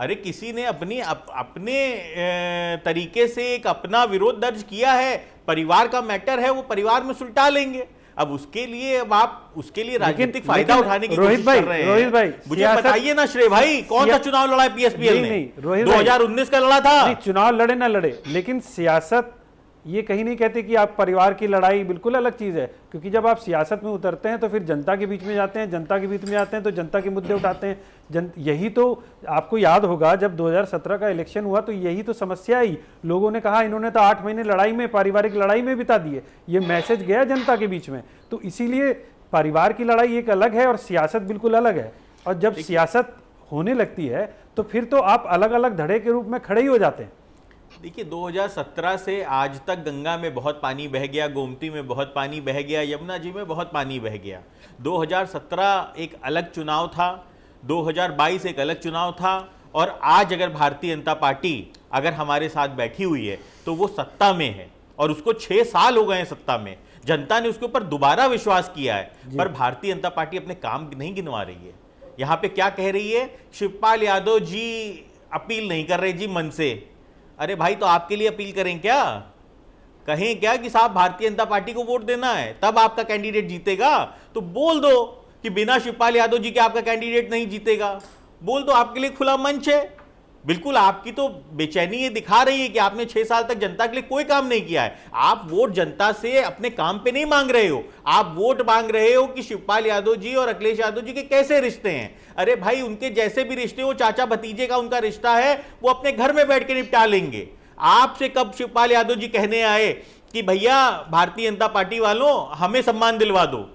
G: अरे किसी ने अपने तरीके से एक अपना विरोध दर्ज किया है, परिवार का मैटर है, वो परिवार में सुलटा लेंगे। अब उसके लिए आप उसके लिए राजनीतिक फायदा उठाने की कोशिश कर रहे हैं।
A: रोहित भाई
G: मुझे बताइए ना श्रेय भाई, कौन सा चुनाव लड़ा है पीएसपीएल ने? 2019 का लड़ा था।
A: नहीं, चुनाव लड़े ना लड़े, लेकिन सियासत ये कहीं नहीं कहते कि आप परिवार की लड़ाई, बिल्कुल अलग चीज़ है। क्योंकि जब आप सियासत में उतरते हैं तो फिर जनता के बीच में जाते हैं, जनता के बीच में जाते हैं तो जनता के मुद्दे उठाते हैं। यही तो आपको याद होगा, जब 2017 का इलेक्शन हुआ तो यही तो समस्या आई। लोगों ने कहा इन्होंने तो 8 महीने लड़ाई में, पारिवारिक लड़ाई में बिता दिए। ये मैसेज गया जनता के बीच में। तो इसीलिए परिवार की लड़ाई एक अलग है और सियासत बिल्कुल अलग है। और जब सियासत होने लगती है तो फिर तो आप अलग अलग धड़े के रूप में खड़े ही हो जाते हैं।
G: देखिए 2017 से आज तक गंगा में बहुत पानी बह गया, गोमती में बहुत पानी बह गया, यमुना जी में बहुत पानी बह गया। 2017 एक अलग चुनाव था, 2022 एक अलग चुनाव था, और आज अगर भारतीय जनता पार्टी अगर हमारे साथ बैठी हुई है तो वो सत्ता में है, और उसको 6 साल हो गए हैं सत्ता में। जनता ने उसके ऊपर दोबारा विश्वास किया है, पर भारतीय जनता पार्टी अपने काम नहीं गिनवा रही है। यहाँ पे क्या कह रही है, शिवपाल यादव जी अपील नहीं कर रहे जी मन से। अरे भाई, तो आपके लिए अपील करें क्या? कहें क्या कि साहब भारतीय जनता पार्टी को वोट देना है तब आपका कैंडिडेट जीतेगा? तो बोल दो कि बिना शिवपाल यादव जी के आपका कैंडिडेट नहीं जीतेगा। बोल दो, आपके लिए खुला मंच है। बिल्कुल आपकी तो बेचैनी ये दिखा रही है कि आपने 6 साल तक जनता के लिए कोई काम नहीं किया है। आप वोट जनता से अपने काम पे नहीं मांग रहे हो, आप वोट मांग रहे हो कि शिवपाल यादव जी और अखिलेश यादव जी के कैसे रिश्ते हैं। अरे भाई, उनके जैसे भी रिश्ते हो, चाचा भतीजे का उनका रिश्ता है, वो अपने घर में बैठ के निपटा लेंगे। आपसे कब शिवपाल यादव जी कहने आए कि भैया भारतीय जनता पार्टी वालों हमें सम्मान दिलवा दो?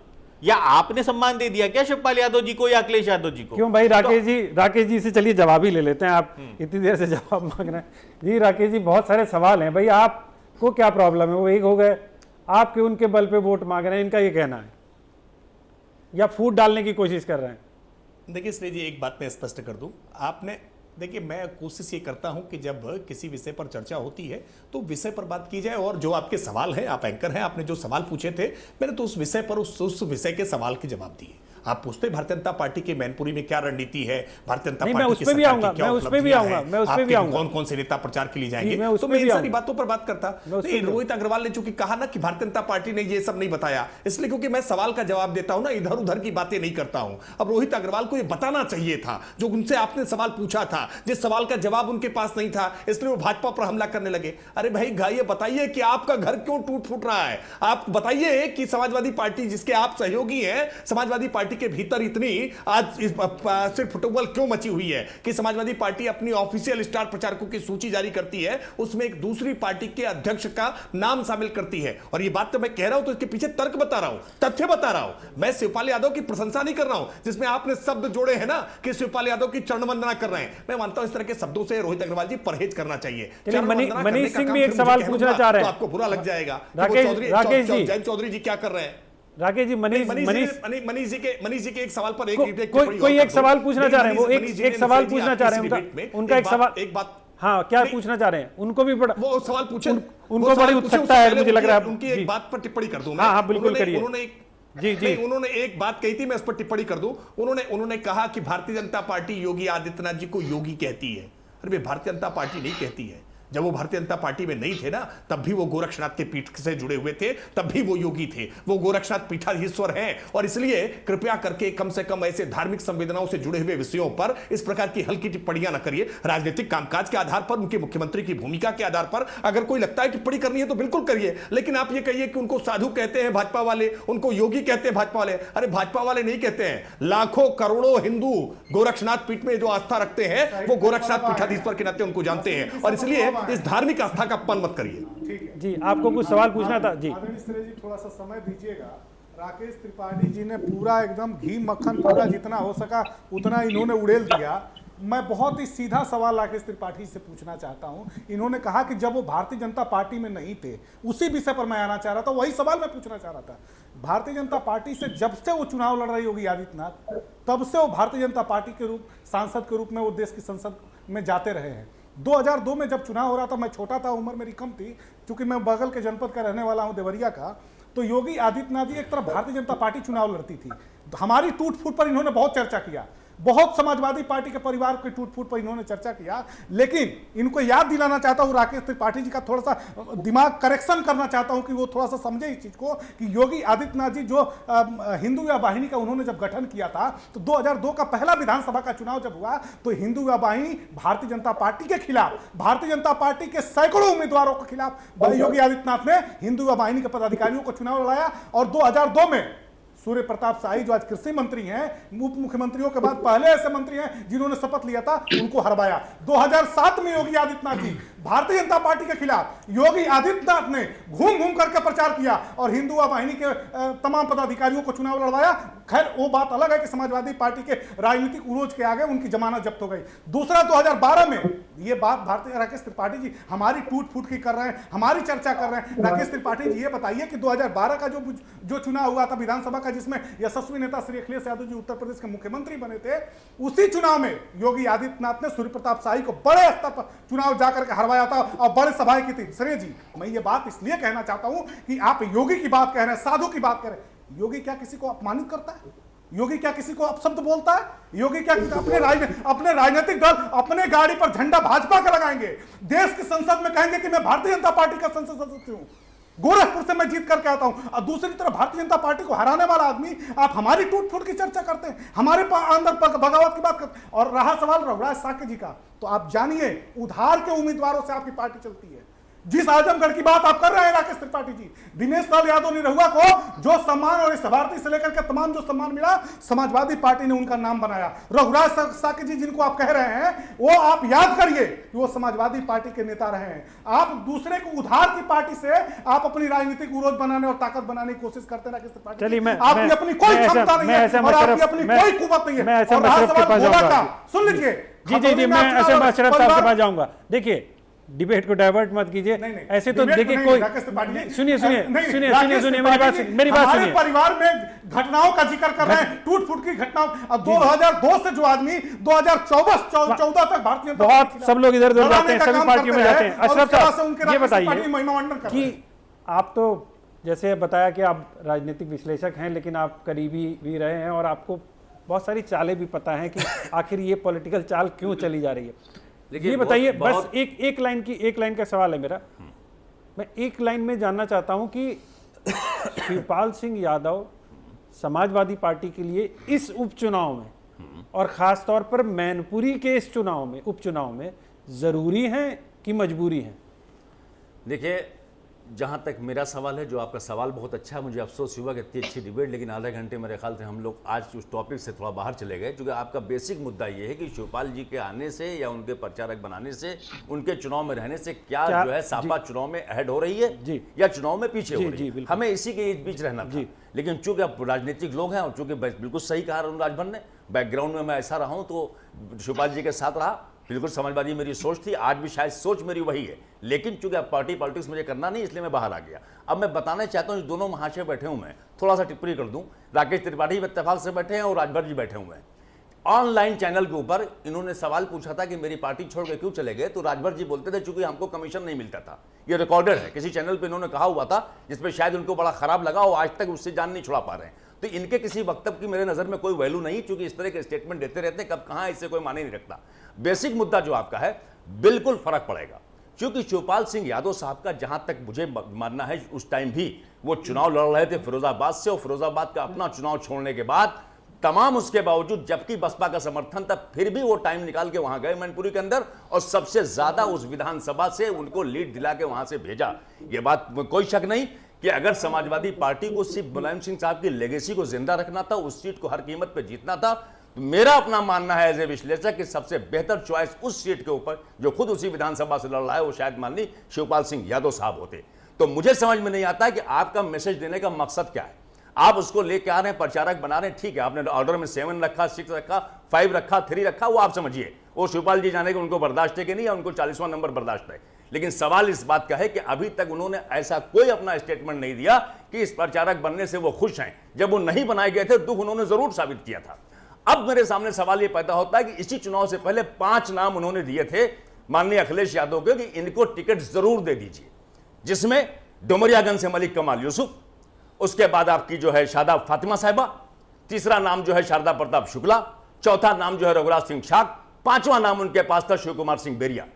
G: या आपने सम्मान दे दिया क्या शिवपाल यादव जी को या अखिलेश यादव जी को?
A: क्यों भाई, राकेश जी से चलिए जवाब ही ले लेते हैं। आप इतनी देर से जवाब मांग रहे हैं जी। राकेश जी, बहुत सारे सवाल हैं भाई, आपको क्या प्रॉब्लम है? वो एक हो गए, आपके उनके बल पे वोट मांग रहे हैं, इनका ये कहना है, या फूट डालने की कोशिश कर रहे हैं?
E: देखिए श्री जी, एक बात मैं स्पष्ट कर दूं। आपने देखिए, मैं कोशिश ये करता हूं कि जब किसी विषय पर चर्चा होती है तो विषय पर बात की जाए, और जो आपके सवाल हैं, आप एंकर हैं, आपने जो सवाल पूछे थे, मैंने तो उस विषय पर उस विषय के सवाल के जवाब दिए। आप पूछते भारतीय जनता पार्टी के मैनपुरी में क्या रणनीति है, भारतीय जनता पार्टी की सरकार की क्या उपलब्धियां हैं, कौन कौन से नेता प्रचार के लिए जाएंगे, तो मैं इन सारी बातों पर बात करता। रोहित अग्रवाल ने चूंकि कहा ना कि भारतीय जनता पार्टी ने ये सब नहीं बताया, इसलिए क्योंकि मैं सवाल का जवाब देता हूं ना, इधर उधर की बातें नहीं करता हूं। अब रोहित अग्रवाल को यह बताना चाहिए था, जो उनसे आपने सवाल पूछा था, जिस सवाल का जवाब उनके पास नहीं था, इसलिए वो भाजपा पर हमला करने लगे। अरे भाई, ये बताइए कि आपका घर क्यों टूट फूट रहा है? आप बताइए कि समाजवादी पार्टी, जिसके आप सहयोगी हैं, समाजवादी पार्टी के भीतर इतनी आज सिर्फ फुटबॉल क्यों मची हुई है कि समाजवादी पार्टी अपनी ऑफिशियल स्टार प्रचारकों की सूची जारी करती है, उसमें एक दूसरी पार्टी के अध्यक्ष का नाम शामिल करती है। और ये बात तो मैं कह रहा हूं तो इसके पीछे तर्क बता रहा हूं, तथ्य बता रहा हूं। मैं शिवपाल यादव की प्रशंसा नहीं कर रहा हूं जिसमें आपने शब्द जोड़े हैं ना कि शिवपाल यादव की चरण वंदना कर रहे हैं। मैं मानता हूं इस तरह के शब्दों से रोहित अग्रवाल जी परहेज करना चाहिए।
A: मनीष सिंह भी एक सवाल पूछना चाह रहे हैं,
E: आपको बुरा लग जाएगा।
A: राकेश जी,
E: जयंत चौधरी जी क्या कर रहे हैं?
A: राकेश जी, मनीष
E: जी के एक सवाल पर
A: कोई एक सवाल पूछना चाह रहे हैं, वो एक सवाल पूछना चाह रहे हैं, उनका एक बात, हाँ, क्या पूछना चाह रहे हैं? उनको भी बड़ा
E: वो सवाल पूछे,
A: उनको बड़ी उत्सुकता है, मुझे लग रहा है।
E: उनकी एक बात पर टिप्पणी कर दूं मैं।
A: हाँ, बिल्कुल करिए।
E: उन्होंने एक बात कही थी, मैं उस पर टिप्पणी कर दूं। उन्होंने कहा कि भारतीय जनता पार्टी योगी आदित्यनाथ जी को योगी कहती है। अरे भारतीय जनता पार्टी नहीं कहती है। जब वो भारतीय जनता पार्टी में नहीं थे ना, तब भी वो गोरक्षनाथ के पीठ से जुड़े हुए थे, तब भी वो योगी थे। वो गोरक्षनाथ पीठाधीश्वर हैं, और इसलिए कृपया करके कम से कम ऐसे धार्मिक संवेदनाओं से जुड़े हुए विषयों पर इस प्रकार की हल्की टिप्पणियां न करिए। राजनीतिक कामकाज के आधार पर, उनके मुख्यमंत्री की भूमिका के आधार पर अगर कोई लगता है टिप्पणी करनी है तो बिल्कुल करिए, लेकिन आप ये कहिए कि उनको साधु कहते हैं भाजपा वाले, उनको योगी कहते हैं भाजपा वाले। अरे भाजपा वाले नहीं कहते हैं, लाखों करोड़ों हिंदू गोरक्षनाथ पीठ में जो आस्था रखते हैं, वो गोरक्षनाथ पीठाधीश्वर के नाते उनको जानते हैं, और इसलिए इस धार्मिक आस्था का अपमान मत करिए।
A: जी, आपको कुछ सवाल पूछना था जी।
D: थोड़ा सा समय दीजिएगा। राकेश त्रिपाठी जी ने पूरा एकदम घी मक्खन पूरा जितना हो सका उतना इन्होंने उड़ेल दिया। मैं बहुत ही सीधा सवाल राकेश त्रिपाठी से पूछना चाहता हूं। इन्होंने कहा कि जब वो भारतीय जनता पार्टी में नहीं थे, उसी विषय पर मैं आना चाह रहा था, वही सवाल मैं पूछना चाह रहा था। भारतीय जनता पार्टी से जब से वो चुनाव लड़ रही होगी आदित्यनाथ, तब से वो भारतीय जनता पार्टी के रूप सांसद के रूप में वो देश की संसद में जाते रहे हैं। 2002 में जब चुनाव हो रहा था, मैं छोटा था, उम्र मेरी कम थी, क्योंकि मैं बगल के जनपद का रहने वाला हूं, देवरिया का। तो योगी आदित्यनाथ जी एक तरफ भारतीय जनता पार्टी चुनाव लड़ती थी, हमारी टूट फूट पर इन्होंने बहुत चर्चा किया। बहुत समाजवादी पार्टी के परिवार के टूट फूट पर इन्होंने चर्चा किया, लेकिन इनको याद दिलाना चाहता हूं राकेश त्रिपाठी जी का थोड़ा सा दिमाग करेक्शन करना चाहता हूं कि वो थोड़ा सा समझे इस चीज को कि योगी आदित्यनाथ जी जो हिंदू विवाह वाहिनी का उन्होंने जब गठन किया था तो 2002 का पहला विधानसभा का चुनाव जब हुआ तो हिंदू विवाह वाहिनी भारतीय जनता पार्टी के खिलाफ, भारतीय जनता पार्टी के सैकड़ों उम्मीदवारों के खिलाफ योगी आदित्यनाथ ने हिंदू विवाह वाहिनी के पदाधिकारियों को चुनाव लड़ाया और 2002 में सूर्य प्रताप शाही जो आज कृषि मंत्री हैं, उप मुख्यमंत्रियों के बाद पहले ऐसे मंत्री हैं जिन्होंने शपथ लिया था, उनको हरवाया। 2007 में योगी आदित्यनाथ जी भारतीय जनता पार्टी के खिलाफ योगी आदित्यनाथ ने घूम घूम करके प्रचार किया और हिंदू वाहिनी के तमाम पदाधिकारियों को चुनाव लड़वाया। खैर वो बात अलग है कि समाजवादी पार्टी के राजनीतिक उरोज के आगे उनकी जमानत जब्त हो गई। दूसरा 2012 में ये बात भारतीय राकेश त्रिपाठी जी हमारी टूट फूट की कर रहे हैं, हमारी चर्चा कर रहे हैं। राकेश त्रिपाठी जी ये बताइए कि 2012 का जो चुनाव हुआ था विधानसभा का, जिसमें यशस्वी नेता श्री अखिलेश यादव जी उत्तर प्रदेश के मुख्यमंत्री बने थे, उसी चुनाव में योगी आदित्यनाथ ने सूर्य प्रताप शाही को बड़े स्तर पर चुनाव जाकर के हरवाया था और बड़े सभाएं की थी। श्रेय जी, मैं ये बात इसलिए कहना चाहता हूं कि आप योगी की बात कह रहे हैं, साधु की बात कह रहे हैं। योगी क्या किसी को अपमानित करता है? योगी क्या किसी को अपशब्द बोलता है? योगी क्या अपने राजनीतिक दल अपने गाड़ी पर झंडा भाजपा का लगाएंगे, देश की संसद में कहेंगे कि मैं भारतीय जनता पार्टी का संसद सदस्य हूं, गोरखपुर से मैं जीत करके आता हूं, और दूसरी तरफ भारतीय जनता पार्टी को हराने वाला आदमी आप हमारी टूट फूट की चर्चा करते हैं, हमारे अंदर बगावत की बात करते हैं। और रहा सवाल रघुराज साके जी का, तो आप जानिए उधार के उम्मीदवारों से आपकी पार्टी चलती है। जिस आजमगढ़ की बात आप कर रहे हैं राकेश त्रिपाठी जी, दिनेश लाल यादव निरहुआ को जो सम्मान और इस भारती से लेकर के तमाम जो सम्मान मिला, समाजवादी पार्टी ने उनका नाम बनाया। रघुराज साके जी जिनको आप कह रहे हैं, वो आप याद करिए कि वो समाजवादी पार्टी के नेता रहे हैं। आप दूसरे को उधार की पार्टी से आप अपनी राजनीतिक विरोध बनाने और ताकत बनाने की कोशिश करते हैं राकेश त्रिपाठी। आपकी अपनी कोई क्षमता नहीं है और आपकी अपनी कोई कुवत नहीं है। सुन लीजिए
A: जी, मैं ऐसे अशरफ साहब के पास जाऊंगा। देखिए, डिबेट को डाइवर्ट मत कीजिए। ऐसे तो देखिए कोई सुनिए मेरी बात सुनिए।
D: परिवार में घटनाओं का जिक्र कर रहे हैं, टूट फूट की घटनाओं। अब 2002 से जो आदमी 2014 तक भारतीय
A: बहुत सब लोग इधर उधर जाते हैं, सभी पार्टियों में जाते हैं। अशरफ साहब ये बताइए कि आप तो जैसे बताया कि आप राजनीतिक विश्लेषक हैं, लेकिन आप करीबी भी रहे हैं और आपको बहुत सारी चालें भी पता है कि आखिर ये पॉलिटिकल चाल क्यों चली जा रही है। ये बताइए, बस एक लाइन का सवाल है मेरा। मैं एक लाइन में जानना चाहता हूं कि शिवपाल सिंह यादव समाजवादी पार्टी के लिए इस उपचुनाव में और खास तौर पर मैनपुरी के इस चुनाव में, उपचुनाव में जरूरी हैं कि मजबूरी हैं?
H: देखिए, जहाँ तक मेरा सवाल है, जो आपका सवाल बहुत अच्छा है, मुझे अफसोस हुआ कि इतनी अच्छी डिबेट, लेकिन आधे घंटे मेरे ख्याल से हम लोग आज उस टॉपिक से थोड़ा बाहर चले गए। क्योंकि आपका बेसिक मुद्दा ये है कि शिवपाल जी के आने से या उनके प्रचारक बनाने से, उनके चुनाव में रहने से क्या जो है सापा चुनाव में अहेड हो रही है या चुनाव में पीछे हो रही है। हमें इसी के बीच रहना था। लेकिन चूंकि अब राजनीतिक लोग हैं और चूंकि बिल्कुल सही कहा अरुण राजभर ने, बैकग्राउंड में मैं ऐसा रहा हूं तो शिवपाल जी के साथ रहा, बिल्कुल समाजवादी मेरी सोच थी, आज भी शायद सोच मेरी वही है। लेकिन चूंकि अब पार्टी पॉलिटिक्स मुझे करना नहीं, इसलिए मैं बाहर आ गया। अब मैं बताना चाहता हूं, दोनों महाशय बैठे हुए हैं, थोड़ा सा टिप्पणी कर दूं। राकेश त्रिपाठी इत्तेफाक से बैठे हैं और राजभर जी बैठे हुए हैं। ऑनलाइन चैनल के ऊपर इन्होंने सवाल पूछा था कि मेरी पार्टी छोड़ के क्यों चले गए, तो राजभर जी बोलते थे चूंकि हमको कमीशन नहीं मिलता था। ये रिकॉर्डेड है, किसी चैनल पे इन्होंने कहा हुआ था, जिसपे शायद उनको बड़ा खराब लगा और आज तक उससे जान नहीं छुड़ा पा रहे हैं। तो इनके किसी वक्तव्य की मेरे नजर में कोई वैल्यू नहीं, क्योंकि इस तरह के स्टेटमेंट देते रहते हैं, कब कहां इससे कोई माने नहीं रखता। बेसिक मुद्दा जो आपका है, बिल्कुल फर्क पड़ेगा। क्योंकि शिवपाल सिंह यादव साहब का जहां तक मुझे मानना है, उस टाइम भी वो चुनाव लड़ रहे थे फिरोजाबाद से, और फिरोजाबाद का अपना चुनाव छोड़ने के बाद तमाम उसके बावजूद, जबकि बसपा का समर्थन था, फिर भी वो टाइम निकाल के वहां गए मैनपुरी के अंदर, और सबसे ज्यादा उस विधानसभा से उनको लीड दिला के वहां से भेजा। ये बात कोई शक नहीं कि अगर समाजवादी पार्टी को सिर्फ मुलायम सिंह साहब की लेगेसी को जिंदा रखना था, उस सीट को हर कीमत पर जीतना था, तो मेरा अपना मानना है एज ए विश्लेषक कि सबसे बेहतर चॉइस उस सीट के ऊपर, जो खुद उसी विधानसभा से लड़ रहा है, वो शायद मान ली शिवपाल सिंह यादव साहब होते। तो मुझे समझ में नहीं आता कि आपका मैसेज देने का मकसद क्या है। आप उसको लेके आ रहे हैं, प्रचारक बना रहे हैं, ठीक है, आपने ऑर्डर में 7 रखा, 6 रखा, 5 रखा, 3 रखा, वो आप समझिए, वो शिवपाल जी जाने के उनको बर्दाश्त है कि नहीं, या उनको 40वां नंबर बर्दाश्त है। लेकिन सवाल इस बात का है कि अभी तक उन्होंने ऐसा कोई अपना स्टेटमेंट नहीं दिया कि इस प्रचारक बनने से वो खुश हैं। जब वो नहीं बनाए गए थे, दुख उन्होंने जरूर साबित किया था। अब मेरे सामने सवाल ये पैदा होता है कि इसी चुनाव से पहले 5 नाम उन्होंने दिए थे माननीय अखिलेश यादव के कि इनको टिकट जरूर दे दीजिए, जिसमें डुमरियागंज से मलिक कमाल यूसुफ, उसके बाद आपकी जो है शादाब फातिमा साहिबा, तीसरा नाम जो है शारदा प्रताप शुक्ला, चौथा नाम जो है रघुराज सिंह शाक, पांचवा नाम उनके पास था शिव कुमार सिंह बेरिया।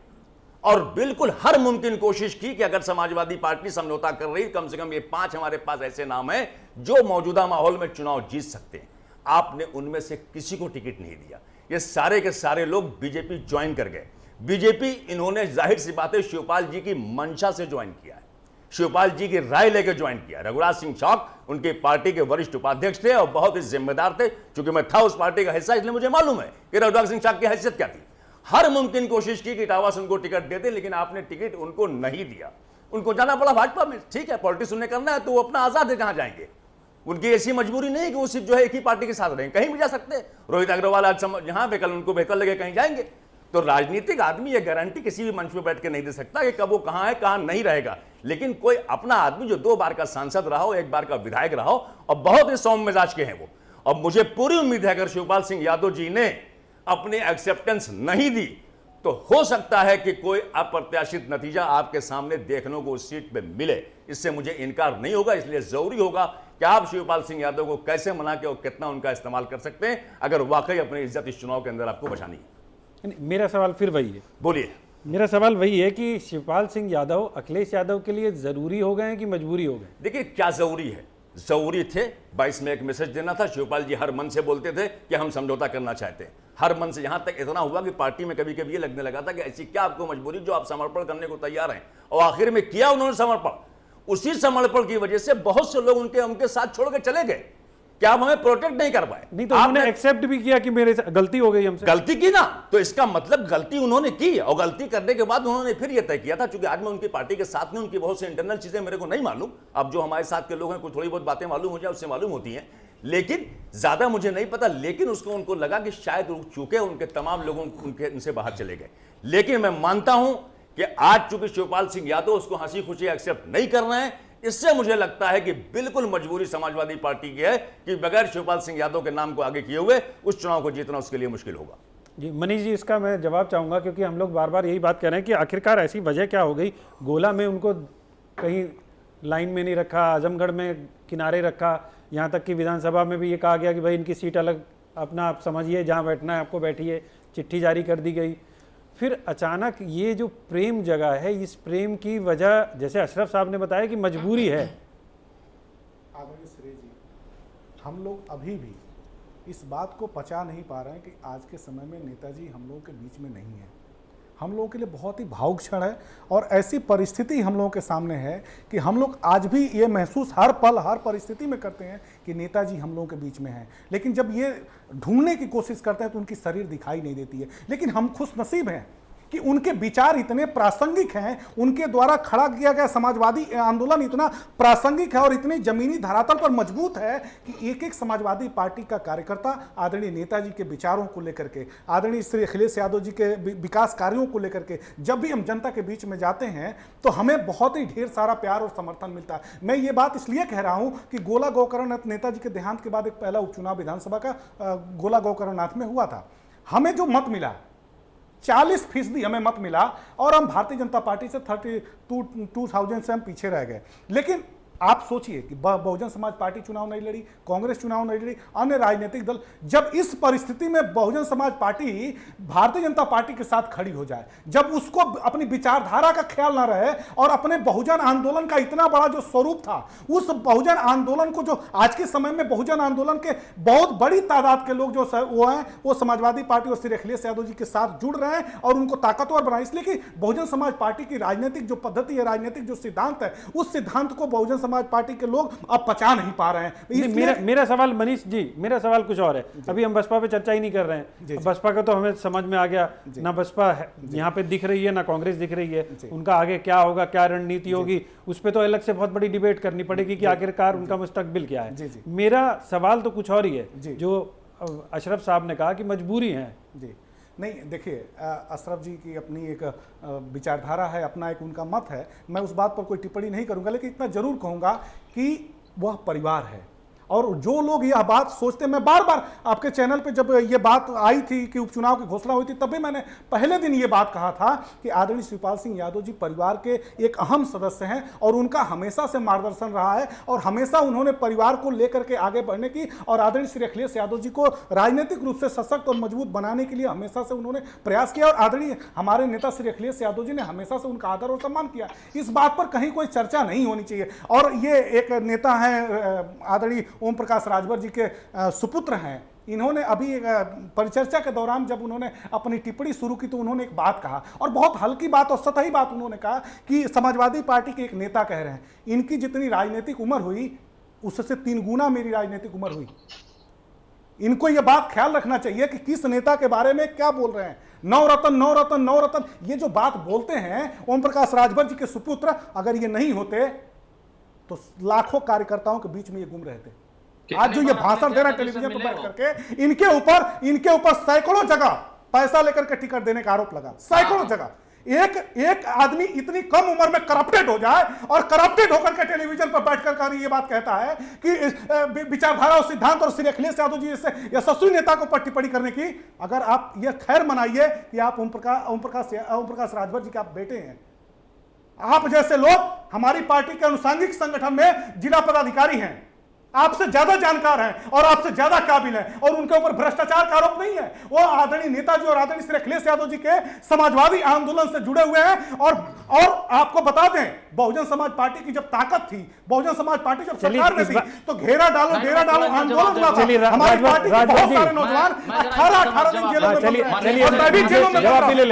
H: और बिल्कुल हर मुमकिन कोशिश की कि अगर समाजवादी पार्टी समझौता कर रही, कम से कम ये 5 हमारे पास ऐसे नाम हैं जो मौजूदा माहौल में चुनाव जीत सकते हैं। आपने उनमें से किसी को टिकट नहीं दिया। ये सारे के सारे लोग बीजेपी ज्वाइन कर गए। बीजेपी इन्होंने जाहिर सी बात है शिवपाल जी की मंशा से ज्वाइन किया है, शिवपाल जी की राय लेकर ज्वाइन किया। रघुराज सिंह शाक उनकी पार्टी के वरिष्ठ उपाध्यक्ष थे और बहुत ही जिम्मेदार थे। चूंकि मैं था उस पार्टी का हिस्सा, इसलिए मुझे मालूम है कि रघुराज सिंह शाक की हैसियत क्या थी। हर मुमकिन कोशिश की कि इटावा से उनको टिकट दे दे, लेकिन आपने टिकट उनको नहीं दिया। उनको जाना पड़ा भाजपा में। ठीक है, पॉलिटिक्स उन्हें करना है तो वो अपना आजाद है, जहां जाएंगे। उनकी ऐसी मजबूरी नहीं है कि वो सिर्फ जो है एक ही पार्टी के साथ रहें, कहीं भी जा सकते हैं। रोहित अग्रवाल आज जहां पे कल उनको बेहतर लगे कहीं जाएंगे। तो राजनीतिक आदमी ये गारंटी किसी भी मंच पे बैठ के नहीं दे सकता कि कब वो कहां है कहां नहीं रहेगा। लेकिन कोई अपना आदमी जो 2 बार का सांसद रहा हो, 1 बार का विधायक रहा हो और बहुत ही सौम्य मिजाज के हैं वो, और मुझे पूरी उम्मीद है अगर शिवपाल सिंह यादव जी ने अपनी एक्सेप्टेंस नहीं दी तो हो सकता है कि कोई अप्रत्याशित नतीजा आपके सामने देखने को उस सीट पे मिले। इससे मुझे इनकार नहीं होगा। इसलिए जरूरी होगा कि आप शिवपाल सिंह यादव को कैसे मना के और कितना उनका इस्तेमाल कर सकते हैं अगर वाकई अपनी इज्जत इस चुनाव के अंदर आपको बचानी है।
A: मेरा सवाल फिर वही है,
H: बोलिए।
A: मेरा सवाल वही है कि शिवपाल सिंह यादव अखिलेश यादव के लिए जरूरी हो गए हैं कि मजबूरी हो गए?
H: देखिए क्या जरूरी है, जरूरी थे 22 में एक मैसेज देना था। शिवपाल जी हर मन से बोलते थे कि हम समझौता करना चाहते हैं, हर मन से। यहां तक इतना हुआ कि पार्टी में कभी कभी ये लगने लगा था कि ऐसी क्या आपको मजबूरी जो आप समर्पण करने को तैयार हैं। और आखिर में किया उन्होंने समर्पण। उसी समर्पण की वजह से बहुत से लोग उनके साथ छोड़ के चले गए। क्या आप हमें प्रोटेक्ट नहीं कर पाए?
A: नहीं तो उन्होंने एक्सेप्ट भी किया कि मेरे से गलती हो गई, हमसे
H: गलती की ना, तो इसका मतलब गलती उन्होंने की। और गलती करने के बाद उन्होंने फिर यह तय किया था, चूंकि आज मैं उनकी पार्टी के साथ में, उनकी बहुत सी इंटरनल चीजें मेरे को नहीं मालूम। अब जो हमारे साथ के लोग हैं कुछ थोड़ी बहुत बातें मालूम हो जाए उससे मालूम होती हैं, लेकिन ज्यादा मुझे नहीं पता। लेकिन उनको लगा कि शायद रुक चुके, उनके तमाम लोगों उनसे बाहर चले गए। लेकिन मैं मानता हूं कि आज चूंकि शिवपाल सिंह यादव उसको हंसी खुशी एक्सेप्ट नहीं कर रहे हैं, इससे मुझे लगता है कि बिल्कुल मजबूरी समाजवादी पार्टी की है कि बगैर शिवपाल सिंह यादव के नाम को आगे किए हुए उस चुनाव को जीतना उसके लिए मुश्किल होगा।
A: जी मनीष जी, इसका मैं जवाब चाहूंगा, क्योंकि हम लोग बार बार यही बात कह रहे हैं कि आखिरकार ऐसी वजह क्या हो गई। गोला में उनको कहीं लाइन में नहीं रखा, आजमगढ़ में किनारे रखा, यहाँ तक कि विधानसभा में भी ये कहा गया कि भाई इनकी सीट अलग, अपना आप समझिए, जहाँ बैठना है आपको बैठिए, चिट्ठी जारी कर दी गई। फिर अचानक ये जो प्रेम जगह है, इस प्रेम की वजह जैसे अशरफ साहब ने बताया कि मजबूरी है।
D: आदरणीय श्री जी, हम लोग अभी भी इस बात को पचा नहीं पा रहे हैं कि आज के समय में नेताजी हम लोगों के बीच में नहीं है। हम लोगों के लिए बहुत ही भावुक क्षण है और ऐसी परिस्थिति हम लोगों के सामने है कि हम लोग आज भी ये महसूस हर पल हर परिस्थिति में करते हैं कि नेताजी हम लोगों के बीच में हैं। लेकिन जब ये ढूंढने की कोशिश करते हैं तो उनकी शरीर दिखाई नहीं देती है। लेकिन हम खुशनसीब हैं कि उनके विचार इतने प्रासंगिक हैं, उनके द्वारा खड़ा किया गया समाजवादी आंदोलन इतना प्रासंगिक है और इतनी जमीनी धरातल पर मजबूत है कि एक एक समाजवादी पार्टी का कार्यकर्ता आदरणीय नेताजी के विचारों को लेकर के, आदरणीय श्री अखिलेश यादव जी के विकास कार्यों को लेकर के जब भी हम जनता के बीच में जाते हैं तो हमें बहुत ही ढेर सारा प्यार और समर्थन मिलता है। मैं ये बात इसलिए कह रहा हूँ कि गोला गोकर्णनाथ नेताजी के देहांत के बाद एक पहला उपचुनाव विधानसभा का गोला गोकर्णनाथ में हुआ था। हमें जो मत मिला 40% हमें मत मिला और हम भारतीय जनता पार्टी से 32,000 से हम पीछे रह गए। लेकिन आप सोचिए कि बहुजन समाज पार्टी चुनाव नहीं लड़ी, कांग्रेस चुनाव नहीं लड़ी, अन्य राजनीतिक दल, जब इस परिस्थिति में बहुजन समाज पार्टी भारतीय जनता पार्टी के साथ खड़ी हो जाए, जब उसको अपनी विचारधारा का ख्याल ना रहे और अपने बहुजन आंदोलन का इतना बड़ा जो स्वरूप था, उस बहुजन आंदोलन को, जो आज के समय में बहुजन आंदोलन के बहुत बड़ी तादाद के लोग जो वो हैं वो समाजवादी पार्टी और श्री अखिलेश यादव जी के साथ जुड़ रहे हैं और उनको ताकतवर बनाए। इसलिए कि बहुजन समाज पार्टी की राजनीतिक जो पद्धति है, राजनीतिक जो सिद्धांत है, उस सिद्धांत को बहुजन समाज पार्टी के लोग अब पचा नहीं पा रहे हैं।
A: मेरा सवाल मनीष जी, मेरा सवाल कुछ और है। अभी हम बसपा पे चर्चा ही नहीं कर रहे हैं। बसपा का तो हमें समझ में आ गया, ना बसपा यहाँ पे दिख रही है ना कांग्रेस दिख रही है। उनका आगे क्या होगा, क्या रणनीति होगी, उस पर तो अलग से बहुत बड़ी डिबेट करनी पड़ेगी कि आखिरकार उनका मुस्तकबिल क्या है। मेरा सवाल तो कुछ और ही है, जो अशरफ साहब ने कहा कि मजबूरी है।
D: जी नहीं, देखिए अशरफ जी की अपनी एक विचारधारा है, अपना एक उनका मत है, मैं उस बात पर कोई टिप्पणी नहीं करूंगा। लेकिन इतना जरूर कहूंगा कि वह परिवार है और जो लोग यह बात सोचते, मैं बार बार आपके चैनल पे जब ये बात आई थी कि उपचुनाव की घोषणा हुई थी, तभी मैंने पहले दिन ये बात कहा था कि आदरणीय शिवपाल सिंह यादव जी परिवार के एक अहम सदस्य हैं और उनका हमेशा से मार्गदर्शन रहा है और हमेशा उन्होंने परिवार को लेकर के आगे बढ़ने की और आदरणीय श्री अखिलेश यादव जी को राजनीतिक रूप से सशक्त और मजबूत बनाने के लिए हमेशा से उन्होंने प्रयास किया और आदरणीय हमारे नेता श्री अखिलेश यादव जी ने हमेशा से उनका आदर और सम्मान किया। इस बात पर कहीं कोई चर्चा नहीं होनी चाहिए। और ये एक नेता हैं आदरणीय ओम प्रकाश राजभर जी के सुपुत्र हैं, इन्होंने अभी परिचर्चा के दौरान जब उन्होंने अपनी टिप्पणी शुरू की तो उन्होंने एक बात कहा और बहुत हल्की बात और सतही बात उन्होंने कहा कि समाजवादी पार्टी के एक नेता कह रहे हैं इनकी जितनी राजनीतिक उम्र हुई उससे 3 गुना मेरी राजनीतिक उम्र हुई। इनको यह बात ख्याल रखना चाहिए कि किस नेता के बारे में क्या बोल रहे हैं। नवरत्न नवरत्न नवरत्न, ये जो बात बोलते हैं ओम प्रकाश राजभर जी के सुपुत्र, अगर ये नहीं होते तो लाखों कार्यकर्ताओं के बीच में ये गुम रहते। आज जो ये भाषण दे रहे हैं टेलीविजन पर बैठ करके, इनके ऊपर सैकड़ों जगह पैसा लेकर के टिकट देने का आरोप लगा, सैकड़ों जगह। एक आदमी इतनी कम उम्र में करप्टेड हो जाए और करप्टेड होकर के टेलीविजन पर बैठकर ये बात कहता है कि विचारधारा और सिद्धांत और श्री अखिलेश यादव जी जैसे यशस्वी नेता को टिप्पणी करने की, अगर आप ये खैर मनाइए कि आप ओम प्रकाश राजभर जी के आप बेटे हैं। आप जैसे लोग हमारी पार्टी के अनुसांगिक संगठन में जिला पदाधिकारी हैं, आपसे ज्यादा जानकार हैं और आपसे ज्यादा काबिल हैं और उनके ऊपर भ्रष्टाचार का आरोप नहीं है। वो आदरणीय नेताजी और आदरणीय श्री अखिलेश यादव जी के समाजवादी आंदोलन से जुड़े हुए हैं। और आपको बता दें, बहुजन समाज पार्टी की जब ताकत थी, बहुजन समाज पार्टी जब सरकार में थी तो घेरा डालो आंदोलन हुआ था। हमारी पार्टी के बहुत सारे नौजवान 18 दिन जेलों में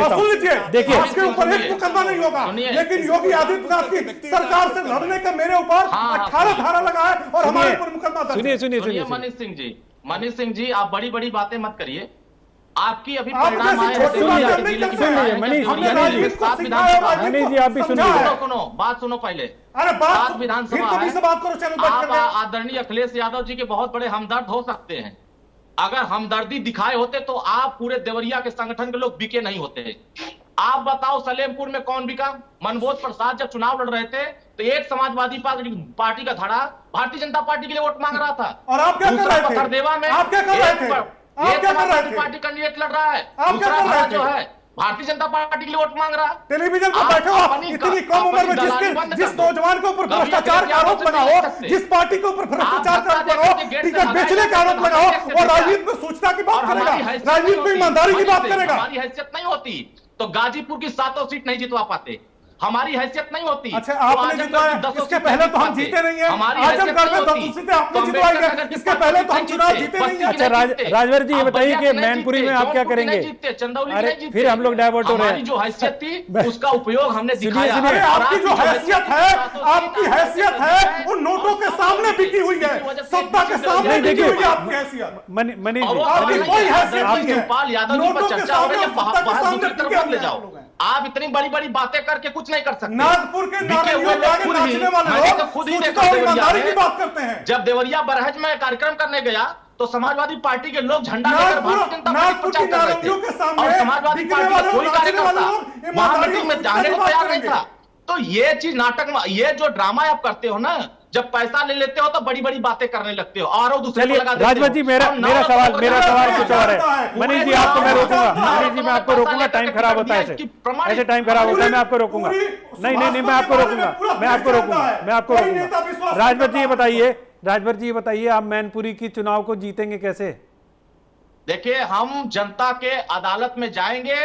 D: सुन लीजिए, देखिए आपके ऊपर एक मुकदमा नहीं होगा, लेकिन योगी आदित्यनाथ की सरकार से लड़ने का मेरे ऊपर 18 धारा लगा है और हमारे
F: सुनिए मनीष सिंह जी, आप बड़ी बड़ी बातें मत करिए। आपकी अभी परिणाम आए सुनो, बात सुनो पहले। बात विधानसभा आप आदरणीय अखिलेश यादव जी के बहुत बड़े हमदर्द हो सकते हैं। अगर हमदर्दी दिखाए होते तो आप पूरे देवरिया के संगठन के लोग बिके नहीं होते। आप बताओ सलेमपुर में कौन बिका? मनबोध प्रसाद जब चुनाव लड़ रहे थे तो एक समाजवादी पार्टी का धड़ा भारतीय जनता पार्टी के लिए वोट मांग रहा था।
D: और आप क्या कर रहे थे?
F: पथरदेवा में
D: आप क्या कर रहे थे? आप क्या कर रहे थे?
F: पार्टी कैंडिडेट लड़ रहा है,
D: दूसरा धड़ा
F: जो है भारतीय जनता पार्टी के लिए वोट मांग रहा।
D: टेलीविजन पर बैठे हो, इतनी कम उम्र में जिस नौजवान के ऊपर भ्रष्टाचार का आरोप लगाओ, जिस पार्टी के ऊपर भ्रष्टाचार का आरोप लगाओ, टिकट बेचने का आरोप लगाओ और राजनीति में सूचना की बात करेगा, राजनीति में ईमानदारी की बात करेगा।
F: हमारी हैसियत नहीं होती तो गाजीपुर की 7 सीट नहीं जितवा पाते। हमारी हैसियत नहीं होती।
D: अच्छा, आपने जितवाया, इसके पहले तो हम जीते नहीं है। आजमगढ़ में 10 सीटें आपने जितवाई है, इसके पहले तो हम चुनाव जीते नहीं है।
A: अच्छा राजभर जी, ये बताइए कि मैनपुरी में आप क्या करेंगे? अरे फिर हम लोग डाइवर्ट हो रहे हैं।
F: जो हैसियत थी उसका उपयोग हमने दिखाया।
D: आपकी जो हैसियत है, आपकी हैसियत है वो नोटों के सामने बिकी हुई है, सत्ता के सामने बिकी हुई है आपकी हैसियत।
A: मनीष
D: आपकी कोई हैसियत नहीं है।
F: शिवपाल यादव जी पर चर्चा हो रही है, बहादुर की तरफ ले जाओ। आप इतनी बड़ी बड़ी बातें करके कुछ नहीं कर सकते।
D: नागपुर के नारियों के आगे नाचने वाले लोग
F: खुद ही
D: सूचना और ईमानदारी की बात करते हैं।
F: जब देवरिया बरहज में कार्यक्रम करने गया तो समाजवादी पार्टी के लोग झंडा लेकर भारतीय जनता पार्टी प्रचार कर रहे थे और समाजवादी पार्टी का कोई कार्यकर्ता वहां मीटिंग में जाने को तैयार नहीं था। तो ये चीज नाटक, ये जो ड्रामा आप करते हो ना, जब पैसा ले लेते हो तो बड़ी बड़ी बातें करने लगते हो और दूसरे को लगा देते हो।
A: राजभर जी, मेरा सवाल कुछ और है। मनीष जी, आपको मैं रोकूंगा। मनीष जी, मैं आपको रोकूंगा, टाइम खराब होता है ऐसे टाइम खराब होता है, मैं आपको रोकूंगा। नहीं, मैं आपको रोकूंगा। राजभर जी ये बताइए, आप मैनपुरी की चुनाव को जीतेंगे कैसे?
F: देखिए, हम जनता के अदालत में जाएंगे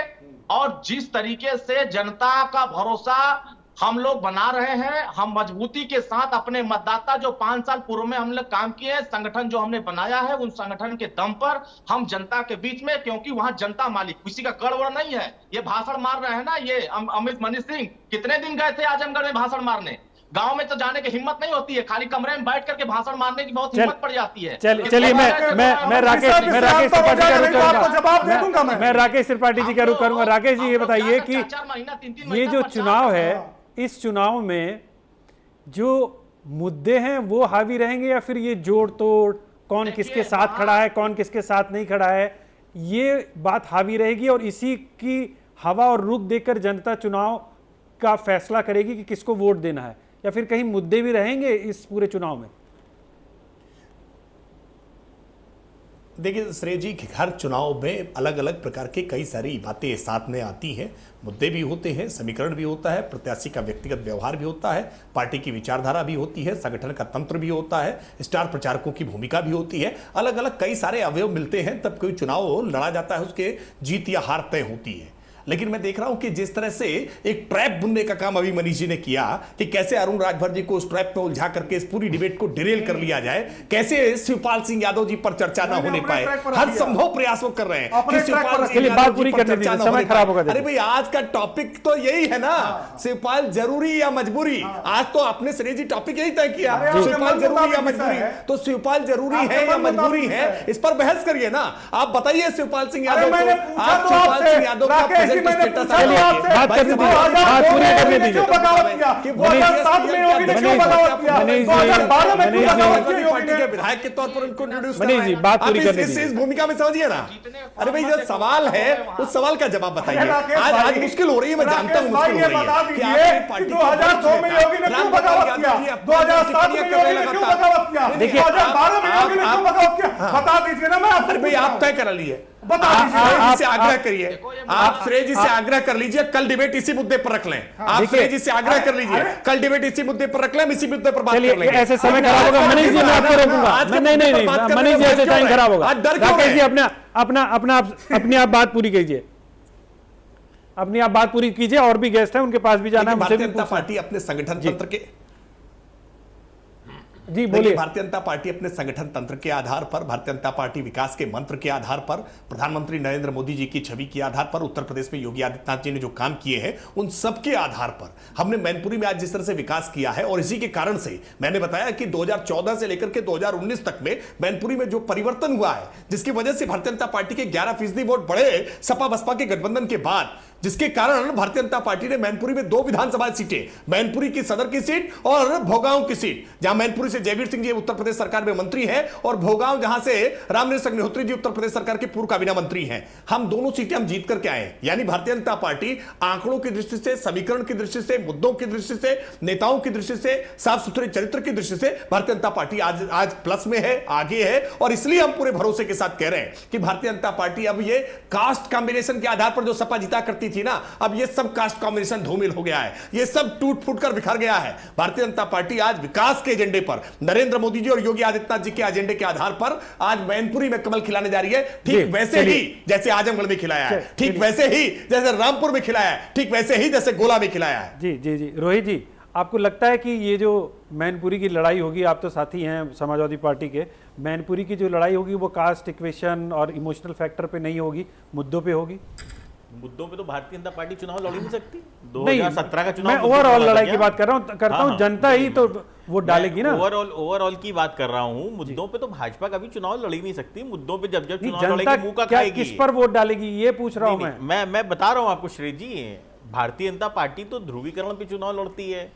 F: और जिस तरीके से जनता का भरोसा हम लोग बना रहे हैं, हम मजबूती के साथ अपने मतदाता जो 5 साल पूर्व में हम लोग काम किए, संगठन जो हमने बनाया है, उन संगठन के दम पर हम जनता के बीच में, क्योंकि वहां जनता मालिक, किसी का गड़बड़ नहीं है। ये भाषण मार रहे हैं ना, ये अमित मनीष सिंह कितने दिन गए थे आजमगढ़ में भाषण मारने? गांव में तो जाने की हिम्मत नहीं होती है, खाली कमरे में बैठ करके भाषण मारने की बहुत हिम्मत पड़ जाती है।
A: चलिए, मैं राकेश त्रिपाठी जी का रुख करूंगा। राकेश जी, ये बताइए कि ये जो चुनाव है, इस चुनाव में जो मुद्दे हैं वो हावी रहेंगे या फिर ये जोड़ तोड़, कौन किसके साथ खड़ा है, कौन किसके साथ नहीं खड़ा है, ये बात हावी रहेगी और इसी की हवा और रुख देकर जनता चुनाव का फैसला करेगी कि किसको वोट देना है, या फिर कहीं मुद्दे भी रहेंगे इस पूरे चुनाव में?
E: देखिए श्रेय जी, हर चुनाव में अलग अलग प्रकार के कई सारी बातें साथ में आती हैं, मुद्दे भी होते हैं, समीकरण भी होता है, प्रत्याशी का व्यक्तिगत व्यवहार भी होता है, पार्टी की विचारधारा भी होती है, संगठन का तंत्र भी होता है, स्टार प्रचारकों की भूमिका भी होती है, अलग अलग कई सारे अवयव मिलते हैं, तब कोई चुनाव लड़ा जाता है, उसके जीत या हार तय होती है। लेकिन मैं देख रहा हूं कि जिस तरह से एक ट्रैप बुनने का काम अभी मनीष जी ने किया कि कैसे अरुण राजभर जी को उस ट्रैप में उलझा करके इस पूरी डिबेट को डिरेल कर लिया जाए, कैसे शिवपाल सिंह यादव जी पर चर्चा ना होने पाए, हर संभव प्रयास वो कर रहे हैं कि शिवपाल सिंह यादव जी पर चर्चा ना होने पाए। अरे भाई आज का टॉपिक तो यही है ना, शिवपाल जरूरी या मजबूरी। आज तो आपने श्रेय जी टॉपिक यही तय किया, शिवपाल जरूरी या मजबूरी। तो शिवपाल जरूरी है या मजबूरी है, इस पर बहस करिए ना। आप बताइए शिवपाल सिंह यादव को, आप शिवपाल सिंह यादव का विधायक के तौर पर उनको इस भूमिका में समझिए ना। अरे भाई जो सवाल है उस सवाल का जवाब बताइए। आज मुश्किल हो रही है, मैं जानता हूँ मुश्किल हो रही है। 2002 में योगी ने क्यों बगावत किया, 2007 में योगी ने क्यों बगावत किया, 2012 में योगी ने क्यों बगावत किया, बता दीजिए ना। मैं आपसे भाई आप तय कर लीजिए, आप से आग्रह करिए, आप श्रेय जी से आग्रह कर लीजिए, कल डिबेट इसी मुद्दे पर रख लें। आप श्रेय जी से आग्रह कर लीजिए, कल डिबेट इसी मुद्दे पर रख लें, इसी मुद्दे पर बात कर लेंगे।
A: ऐसे समय खराब होगा मनीष जी, मैं आपको रोकूंगा। नहीं, मनीष जी ऐसे टाइम खराब होगा। राकेश जी अपनी आप बात पूरी कीजिए, अपनी आप बात पूरी कीजिए, और भी गेस्ट हैं उनके पास भी जाना है।
E: भारतीय जनता पार्टी अपने संगठन तंत्र के
A: जी बोलिए।
E: भारतीय जनता पार्टी अपने संगठन तंत्र के आधार पर, भारतीय जनता पार्टी विकास के मंत्र के आधार पर, प्रधानमंत्री नरेंद्र मोदी जी की छवि के आधार पर, उत्तर प्रदेश में योगी आदित्यनाथ जी ने जो काम किए हैं उन सब के आधार पर हमने मैनपुरी में आज जिस तरह से विकास किया है, और इसी के कारण से मैंने बताया कि 2014 से लेकर के 2019 तक में मैनपुरी में जो परिवर्तन हुआ है, जिसकी वजह से भारतीय जनता पार्टी के 11% वोट बढ़े सपा बसपा के गठबंधन के बाद, जिसके कारण भारतीय जनता पार्टी ने मैनपुरी में 2 विधानसभा सीटें, मैनपुरी की सदर की सीट और भोगांव की सीट, जहां मैनपुरी से जयवीर सिंह जी उत्तर प्रदेश सरकार में मंत्री हैं और भोगांव जहां से रामनिवास अग्निहोत्री जी उत्तर प्रदेश सरकार के पूर्व काबीना मंत्री हैं। हम दोनों सीटें हम जीत करके आए। यानी भारतीय जनता पार्टी आंकड़ों की दृष्टि से, समीकरण की दृष्टि से, मुद्दों की दृष्टि से, नेताओं की दृष्टि से, साफ सुथरे चरित्र की दृष्टि से भारतीय जनता पार्टी आज प्लस में है, आगे है। और इसलिए हम पूरे भरोसे के साथ कह रहे हैं कि भारतीय जनता पार्टी अब ये कास्ट कॉम्बिनेशन के आधार पर जो सपा जीता करती थी ना, अब ये सब कास्ट कॉम्बिनेशन धूमिल हो गया है, ये सब टूट फूट कर बिखर गया है। भारतीय जनता पार्टी आज विकास के एजेंडे पर, नरेंद्र मोदी जी और योगी आदित्यनाथ जी के एजेंडे के आधार पर आज मैनपुरी में कमल खिलाने जा रही है। ठीक वैसे ही जैसे आजमगढ़ में खिलाया है, ठीक वैसे ही जैसे रामपुर में खिलाया है, ठीक वैसे ही जैसे गोला में खिलाया है।
A: जी जी जी रोहित जी, आपको लगता है कि ये जो मैनपुरी की लड़ाई होगी, आप तो साथी हैं समाजवादी पार्टी के, मैनपुरी की जो लड़ाई होगी वो कास्ट इक्वेशन और इमोशनल फैक्टर पे नहीं होगी, मुद्दों पे होगी?
G: मुद्दों पे तो भारतीय जनता पार्टी चुनाव लड़ नहीं सकती। 2017 का चुनाव
A: मैं ओवरऑल लड़ाई की बात करता हूं, जनता ही तो वोट डालेगी ना।
G: ओवरऑल की बात कर रहा हूं। मुद्दों पे तो भाजपा कभी चुनाव लड़ ही नहीं सकती। मुद्दों पे जब चुनाव लड़ेगी मुंह का खाएगी।
A: किस पर वोट डालेगी ये पूछ रहा हूं
G: मैं बता रहा हूं आपको श्रेय जी, भारतीय जनता पार्टी तो ध्रुवीकरण पे चुनाव लड़ती है,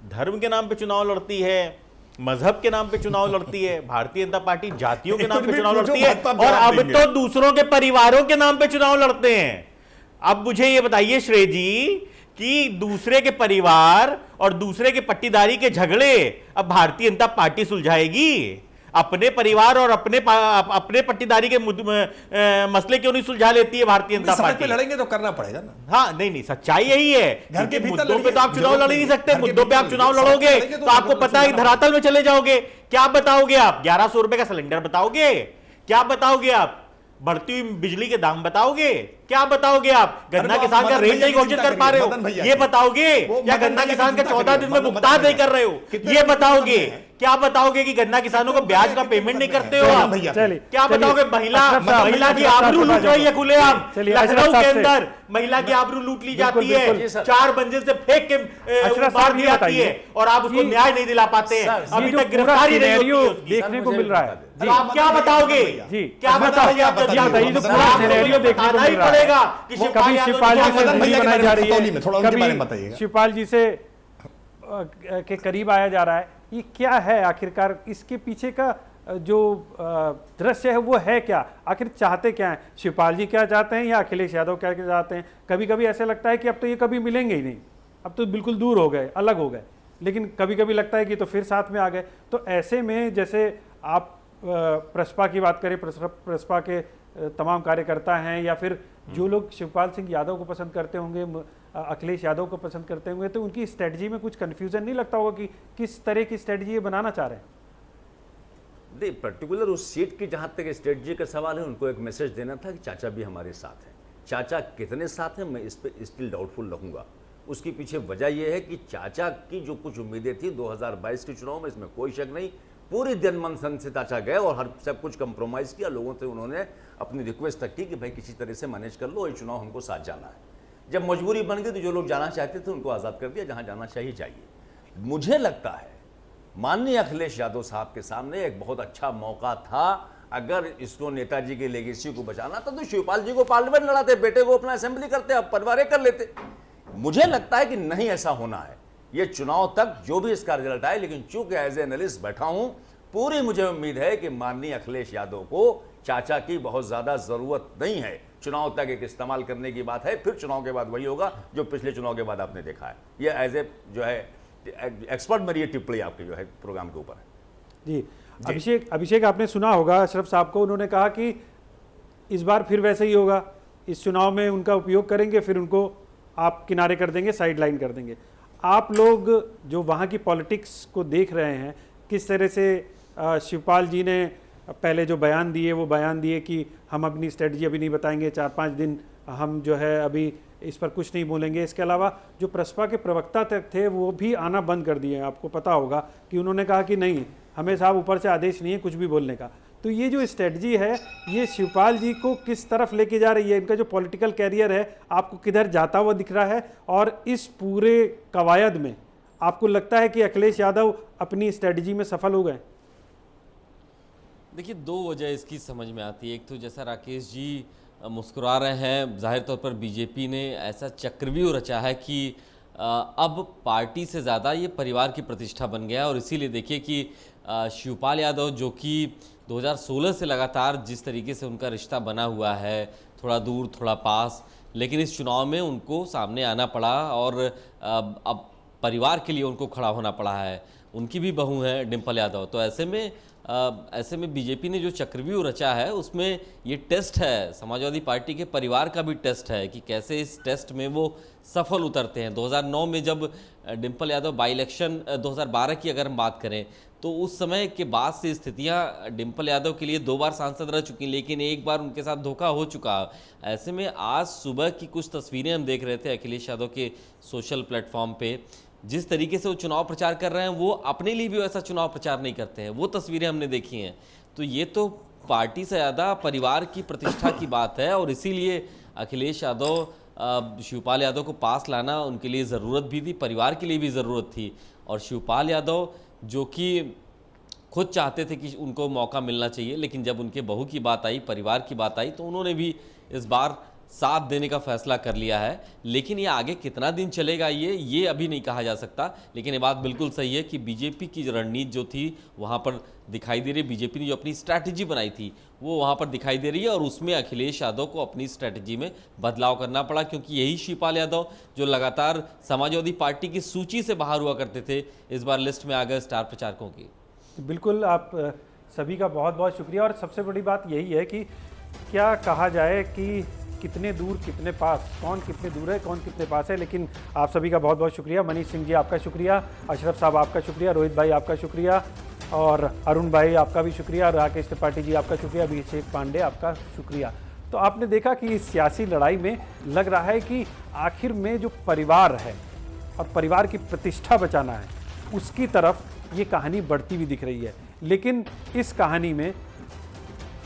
G: धर्म के नाम पे चुनाव लड़ती है, मजहब के नाम पे चुनाव लड़ती है। भारतीय जनता पार्टी जातियों के नाम पे चुनाव लड़ती है, और अब तो दूसरों के परिवारों के नाम पे चुनाव लड़ते हैं। अब मुझे ये बताइए श्रेय जी कि दूसरे के परिवार और दूसरे के पट्टीदारी के झगड़े अब भारतीय जनता पार्टी सुलझाएगी? अपने परिवार और अपने पट्टीदारी के मसले क्यों नहीं सुलझा लेती है भारतीय जनता पार्टी?
E: लड़ेंगे तो करना पड़ेगा ना।
G: हाँ नहीं, सच्चाई यही है। घर के मुद्दों पे तो आप चुनाव लड़ ही नहीं सकते। मुद्दों पे आप चुनाव लड़ोगे तो आपको पता है धरातल में चले जाओगे। क्या बताओगे आप? 1100 रुपए का सिलेंडर बताओगे? क्या बताओगे आप? बढ़ती हुई बिजली के दाम बताओगे? क्या बताओगे आप? गन्ना किसान का रेट नहीं घोषित कर पा रहे हो ये बताओगे? या गन्ना किसान का 14 दिन में भुगतान नहीं कर रहे हो ये बताओगे? क्या बताओगे कि गन्ना किसानों को ब्याज का पेमेंट नहीं करते हो आप? क्या बताओगे? महिला की आबरू लूट रही है खुलेआम लखनऊ के अंदर, महिला की आबरू लूट ली जाती है, 4 मंजिल से फेंक के मार दी जाती है, और आप उसको न्याय नहीं दिला पाते हैं। अभी तक गिरफ्तारी
A: देखने को मिल रहा है।
G: आप क्या बताओगे? क्या बताओगे? आप
A: कभी शिवपाल जी से दूरी बनाई जा रही है, कभी शिवपाल जी से के करीब आया जा रहा है। ये क्या है आखिरकार? इसके पीछे का जो दृश्य है वो है क्या? आखिर चाहते क्या हैं? शिवपाल जी क्या चाहते हैं या अखिलेश यादव क्या चाहते हैं? कभी कभी ऐसे लगता है कि अब तो ये कभी मिलेंगे ही नहीं, अब तो बिल्कुल दूर हो गए, अलग हो गए। लेकिन कभी कभी लगता है कि तो फिर साथ में आ गए। तो ऐसे में जैसे आप प्रसपा की बात करें, प्रसपा के तमाम कार्यकर्ता हैं या फिर जो लोग शिवपाल सिंह यादव को पसंद करते होंगे, अखिलेश यादव को पसंद करते होंगे, तो उनकी स्ट्रेटजी में कुछ कन्फ्यूजन नहीं लगता होगा कि किस तरह की स्ट्रेटजी ये बनाना चाह रहे हैं?
H: नहीं, पर्टिकुलर उस सीट की जहाँ तक स्ट्रेटजी का सवाल है, उनको एक मैसेज देना था कि चाचा भी हमारे साथ हैं। चाचा कितने साथ हैं मैं इस पर स्टिल डाउटफुल रहूँगा। उसके पीछे वजह यह है कि चाचा की जो कुछ उम्मीदें थी 2022 के चुनाव में, इसमें कोई शक नहीं, पूरी जनमनसन से चाचा गए और हर सब कुछ कंप्रोमाइज़ किया। लोगों से उन्होंने अपनी रिक्वेस्ट तक की कि भाई किसी तरह से मैनेज कर लो, ये चुनाव हमको साथ जाना है। जब मजबूरी बन गई तो जो लोग जाना चाहते थे उनको आज़ाद कर दिया, जहाँ जाना चाहिए जाइए। मुझे लगता है माननीय अखिलेश यादव साहब के सामने एक बहुत अच्छा मौका था। अगर इसको नेताजी के लेगेसी को बचाना था तो शिवपाल जी को पार्लियामेंट लड़ाते, बेटे को अपना असेंबली करते, अब परिवार कर लेते। मुझे लगता है कि नहीं ऐसा होना है। ये चुनाव तक जो भी इसका रिजल्ट आए, लेकिन चूंकि एज ए एनालिस्ट बैठा हूं, पूरी मुझे उम्मीद है कि माननीय अखिलेश यादव को चाचा की बहुत ज्यादा जरूरत नहीं है। चुनाव तक एक इस्तेमाल करने की बात है, फिर चुनाव के बाद वही होगा जो पिछले चुनाव के बाद आपने देखा है। ये एज ए जो है एक्सपर्ट मेरी टिप्पणी आपके जो है प्रोग्राम के ऊपर है।
A: जी अभिषेक आपने सुना होगा अशरफ साहब को, उन्होंने कहा कि इस बार फिर वैसे ही होगा, इस चुनाव में उनका उपयोग करेंगे, फिर उनको आप किनारे कर देंगे, साइड लाइन कर देंगे। आप लोग जो वहाँ की पॉलिटिक्स को देख रहे हैं, किस तरह से शिवपाल जी ने पहले जो बयान दिए वो बयान दिए कि हम अपनी स्ट्रेटजी अभी नहीं बताएंगे, 4-5 दिन हम जो है अभी इस पर कुछ नहीं बोलेंगे। इसके अलावा जो प्रसपा के प्रवक्ता तक थे वो भी आना बंद कर दिए। आपको पता होगा कि उन्होंने कहा कि नहीं, हमें साहब ऊपर से आदेश नहीं है कुछ भी बोलने का। तो ये जो स्ट्रेटजी है ये शिवपाल जी को किस तरफ लेके जा रही है? इनका जो पॉलिटिकल कैरियर है आपको किधर जाता हुआ दिख रहा है? और इस पूरे कवायद में आपको लगता है कि अखिलेश यादव अपनी स्ट्रेटजी में सफल हो गए?
I: देखिए, दो वजह इसकी समझ में आती है। एक तो जैसा राकेश जी मुस्कुरा रहे हैं, जाहिर तौर पर बीजेपी ने ऐसा चक्रव्यूह रचा है कि अब पार्टी से ज़्यादा ये परिवार की प्रतिष्ठा बन गया। और इसीलिए देखिए कि शिवपाल यादव जो कि 2016 से लगातार जिस तरीके से उनका रिश्ता बना हुआ है, थोड़ा दूर थोड़ा पास, लेकिन इस चुनाव में उनको सामने आना पड़ा और अब परिवार के लिए उनको खड़ा होना पड़ा है। उनकी भी बहू है डिम्पल यादव। तो ऐसे में बीजेपी ने जो चक्रव्यूह रचा है उसमें ये टेस्ट है, समाजवादी पार्टी के परिवार का भी टेस्ट है कि कैसे इस टेस्ट में वो सफल उतरते हैं। 2009 में जब डिम्पल यादव बाई इलेक्शन 2012 की अगर हम बात करें तो उस समय के बाद से स्थितियां डिम्पल यादव के लिए 2 बार सांसद रह चुकी, लेकिन एक बार उनके साथ धोखा हो चुका। ऐसे में आज सुबह की कुछ तस्वीरें हम देख रहे थे अखिलेश यादव के सोशल प्लेटफॉर्म पे, जिस तरीके से वो चुनाव प्रचार कर रहे हैं वो अपने लिए भी वैसा चुनाव प्रचार नहीं करते हैं। वो तस्वीरें हमने देखी हैं। तो ये तो पार्टी से ज़्यादा परिवार की प्रतिष्ठा की बात है और इसीलिए अखिलेश यादव शिवपाल यादव को पास लाना उनके लिए ज़रूरत भी थी, परिवार के लिए भी ज़रूरत थी। और शिवपाल यादव जो कि खुद चाहते थे कि उनको मौका मिलना चाहिए, लेकिन जब उनके बहू की बात आई, परिवार की बात आई, तो उन्होंने भी इस बार साथ देने का फैसला कर लिया है। लेकिन ये आगे कितना दिन चलेगा ये अभी नहीं कहा जा सकता। लेकिन ये बात बिल्कुल सही है कि बीजेपी की रणनीति जो थी वहाँ पर दिखाई दे रही है। बीजेपी ने जो अपनी स्ट्रैटेजी बनाई थी वो वहाँ पर दिखाई दे रही है और उसमें अखिलेश यादव को अपनी स्ट्रैटेजी में बदलाव करना पड़ा, क्योंकि यही शिवपाल यादव जो लगातार समाजवादी पार्टी की सूची से बाहर हुआ करते थे, इस बार लिस्ट में आ गए स्टार प्रचारकों की।
A: बिल्कुल, आप सभी का बहुत बहुत शुक्रिया। और सबसे बड़ी बात यही है कि क्या कहा जाए कि कितने दूर कितने पास, कौन कितने दूर है कौन कितने पास है। लेकिन आप सभी का बहुत बहुत शुक्रिया। मनीष सिंह जी आपका शुक्रिया, अशरफ साहब आपका शुक्रिया, रोहित भाई आपका शुक्रिया, और अरुण भाई आपका भी शुक्रिया, राकेश त्रिपाठी जी आपका शुक्रिया, अभिषेक पांडे आपका शुक्रिया। तो आपने देखा कि इस सियासी लड़ाई में लग रहा है कि आखिर में जो परिवार है और परिवार की प्रतिष्ठा बचाना है उसकी तरफ ये कहानी बढ़ती हुई दिख रही है। लेकिन इस कहानी में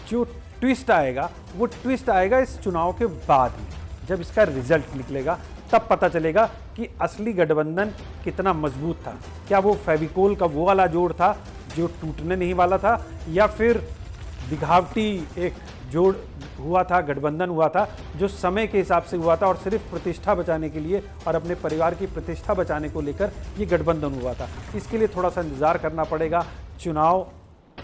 A: जो ट्विस्ट आएगा वो ट्विस्ट आएगा इस चुनाव के बाद में, जब इसका रिजल्ट निकलेगा तब पता चलेगा कि असली गठबंधन कितना मजबूत था। क्या वो फेविकोल का वो वाला जोड़ था जो टूटने नहीं वाला था, या फिर दिखावटी एक जोड़ हुआ था, गठबंधन हुआ था जो समय के हिसाब से हुआ था और सिर्फ प्रतिष्ठा बचाने के लिए और अपने परिवार की प्रतिष्ठा बचाने को लेकर ये गठबंधन हुआ था। इसके लिए थोड़ा सा इंतज़ार करना पड़ेगा चुनाव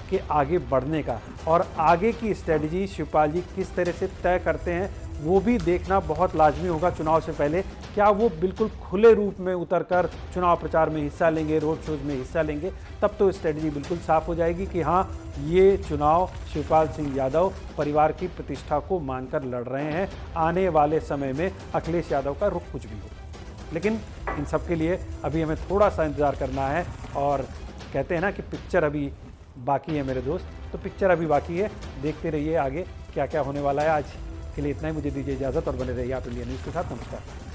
A: के आगे बढ़ने का, और आगे की स्ट्रेटजी शिवपाल जी किस तरह से तय करते हैं वो भी देखना बहुत लाजमी होगा चुनाव से पहले। क्या वो बिल्कुल खुले रूप में उतरकर चुनाव प्रचार में हिस्सा लेंगे, रोड शोज में हिस्सा लेंगे, तब तो स्ट्रेटजी बिल्कुल साफ हो जाएगी कि हाँ, ये चुनाव शिवपाल सिंह यादव परिवार की प्रतिष्ठा को मानकर लड़ रहे हैं। आने वाले समय में अखिलेश यादव का रुख कुछ भी हो, लेकिन इन सब के लिए अभी हमें थोड़ा सा इंतज़ार करना है। और कहते हैं ना कि पिक्चर अभी बाकी है मेरे दोस्त, तो पिक्चर अभी बाकी है, देखते रहिए आगे क्या क्या होने वाला है। आज के लिए इतना ही, मुझे दीजिए इजाज़त और बने रहिए आप इंडिया न्यूज़ के साथ। नमस्कार।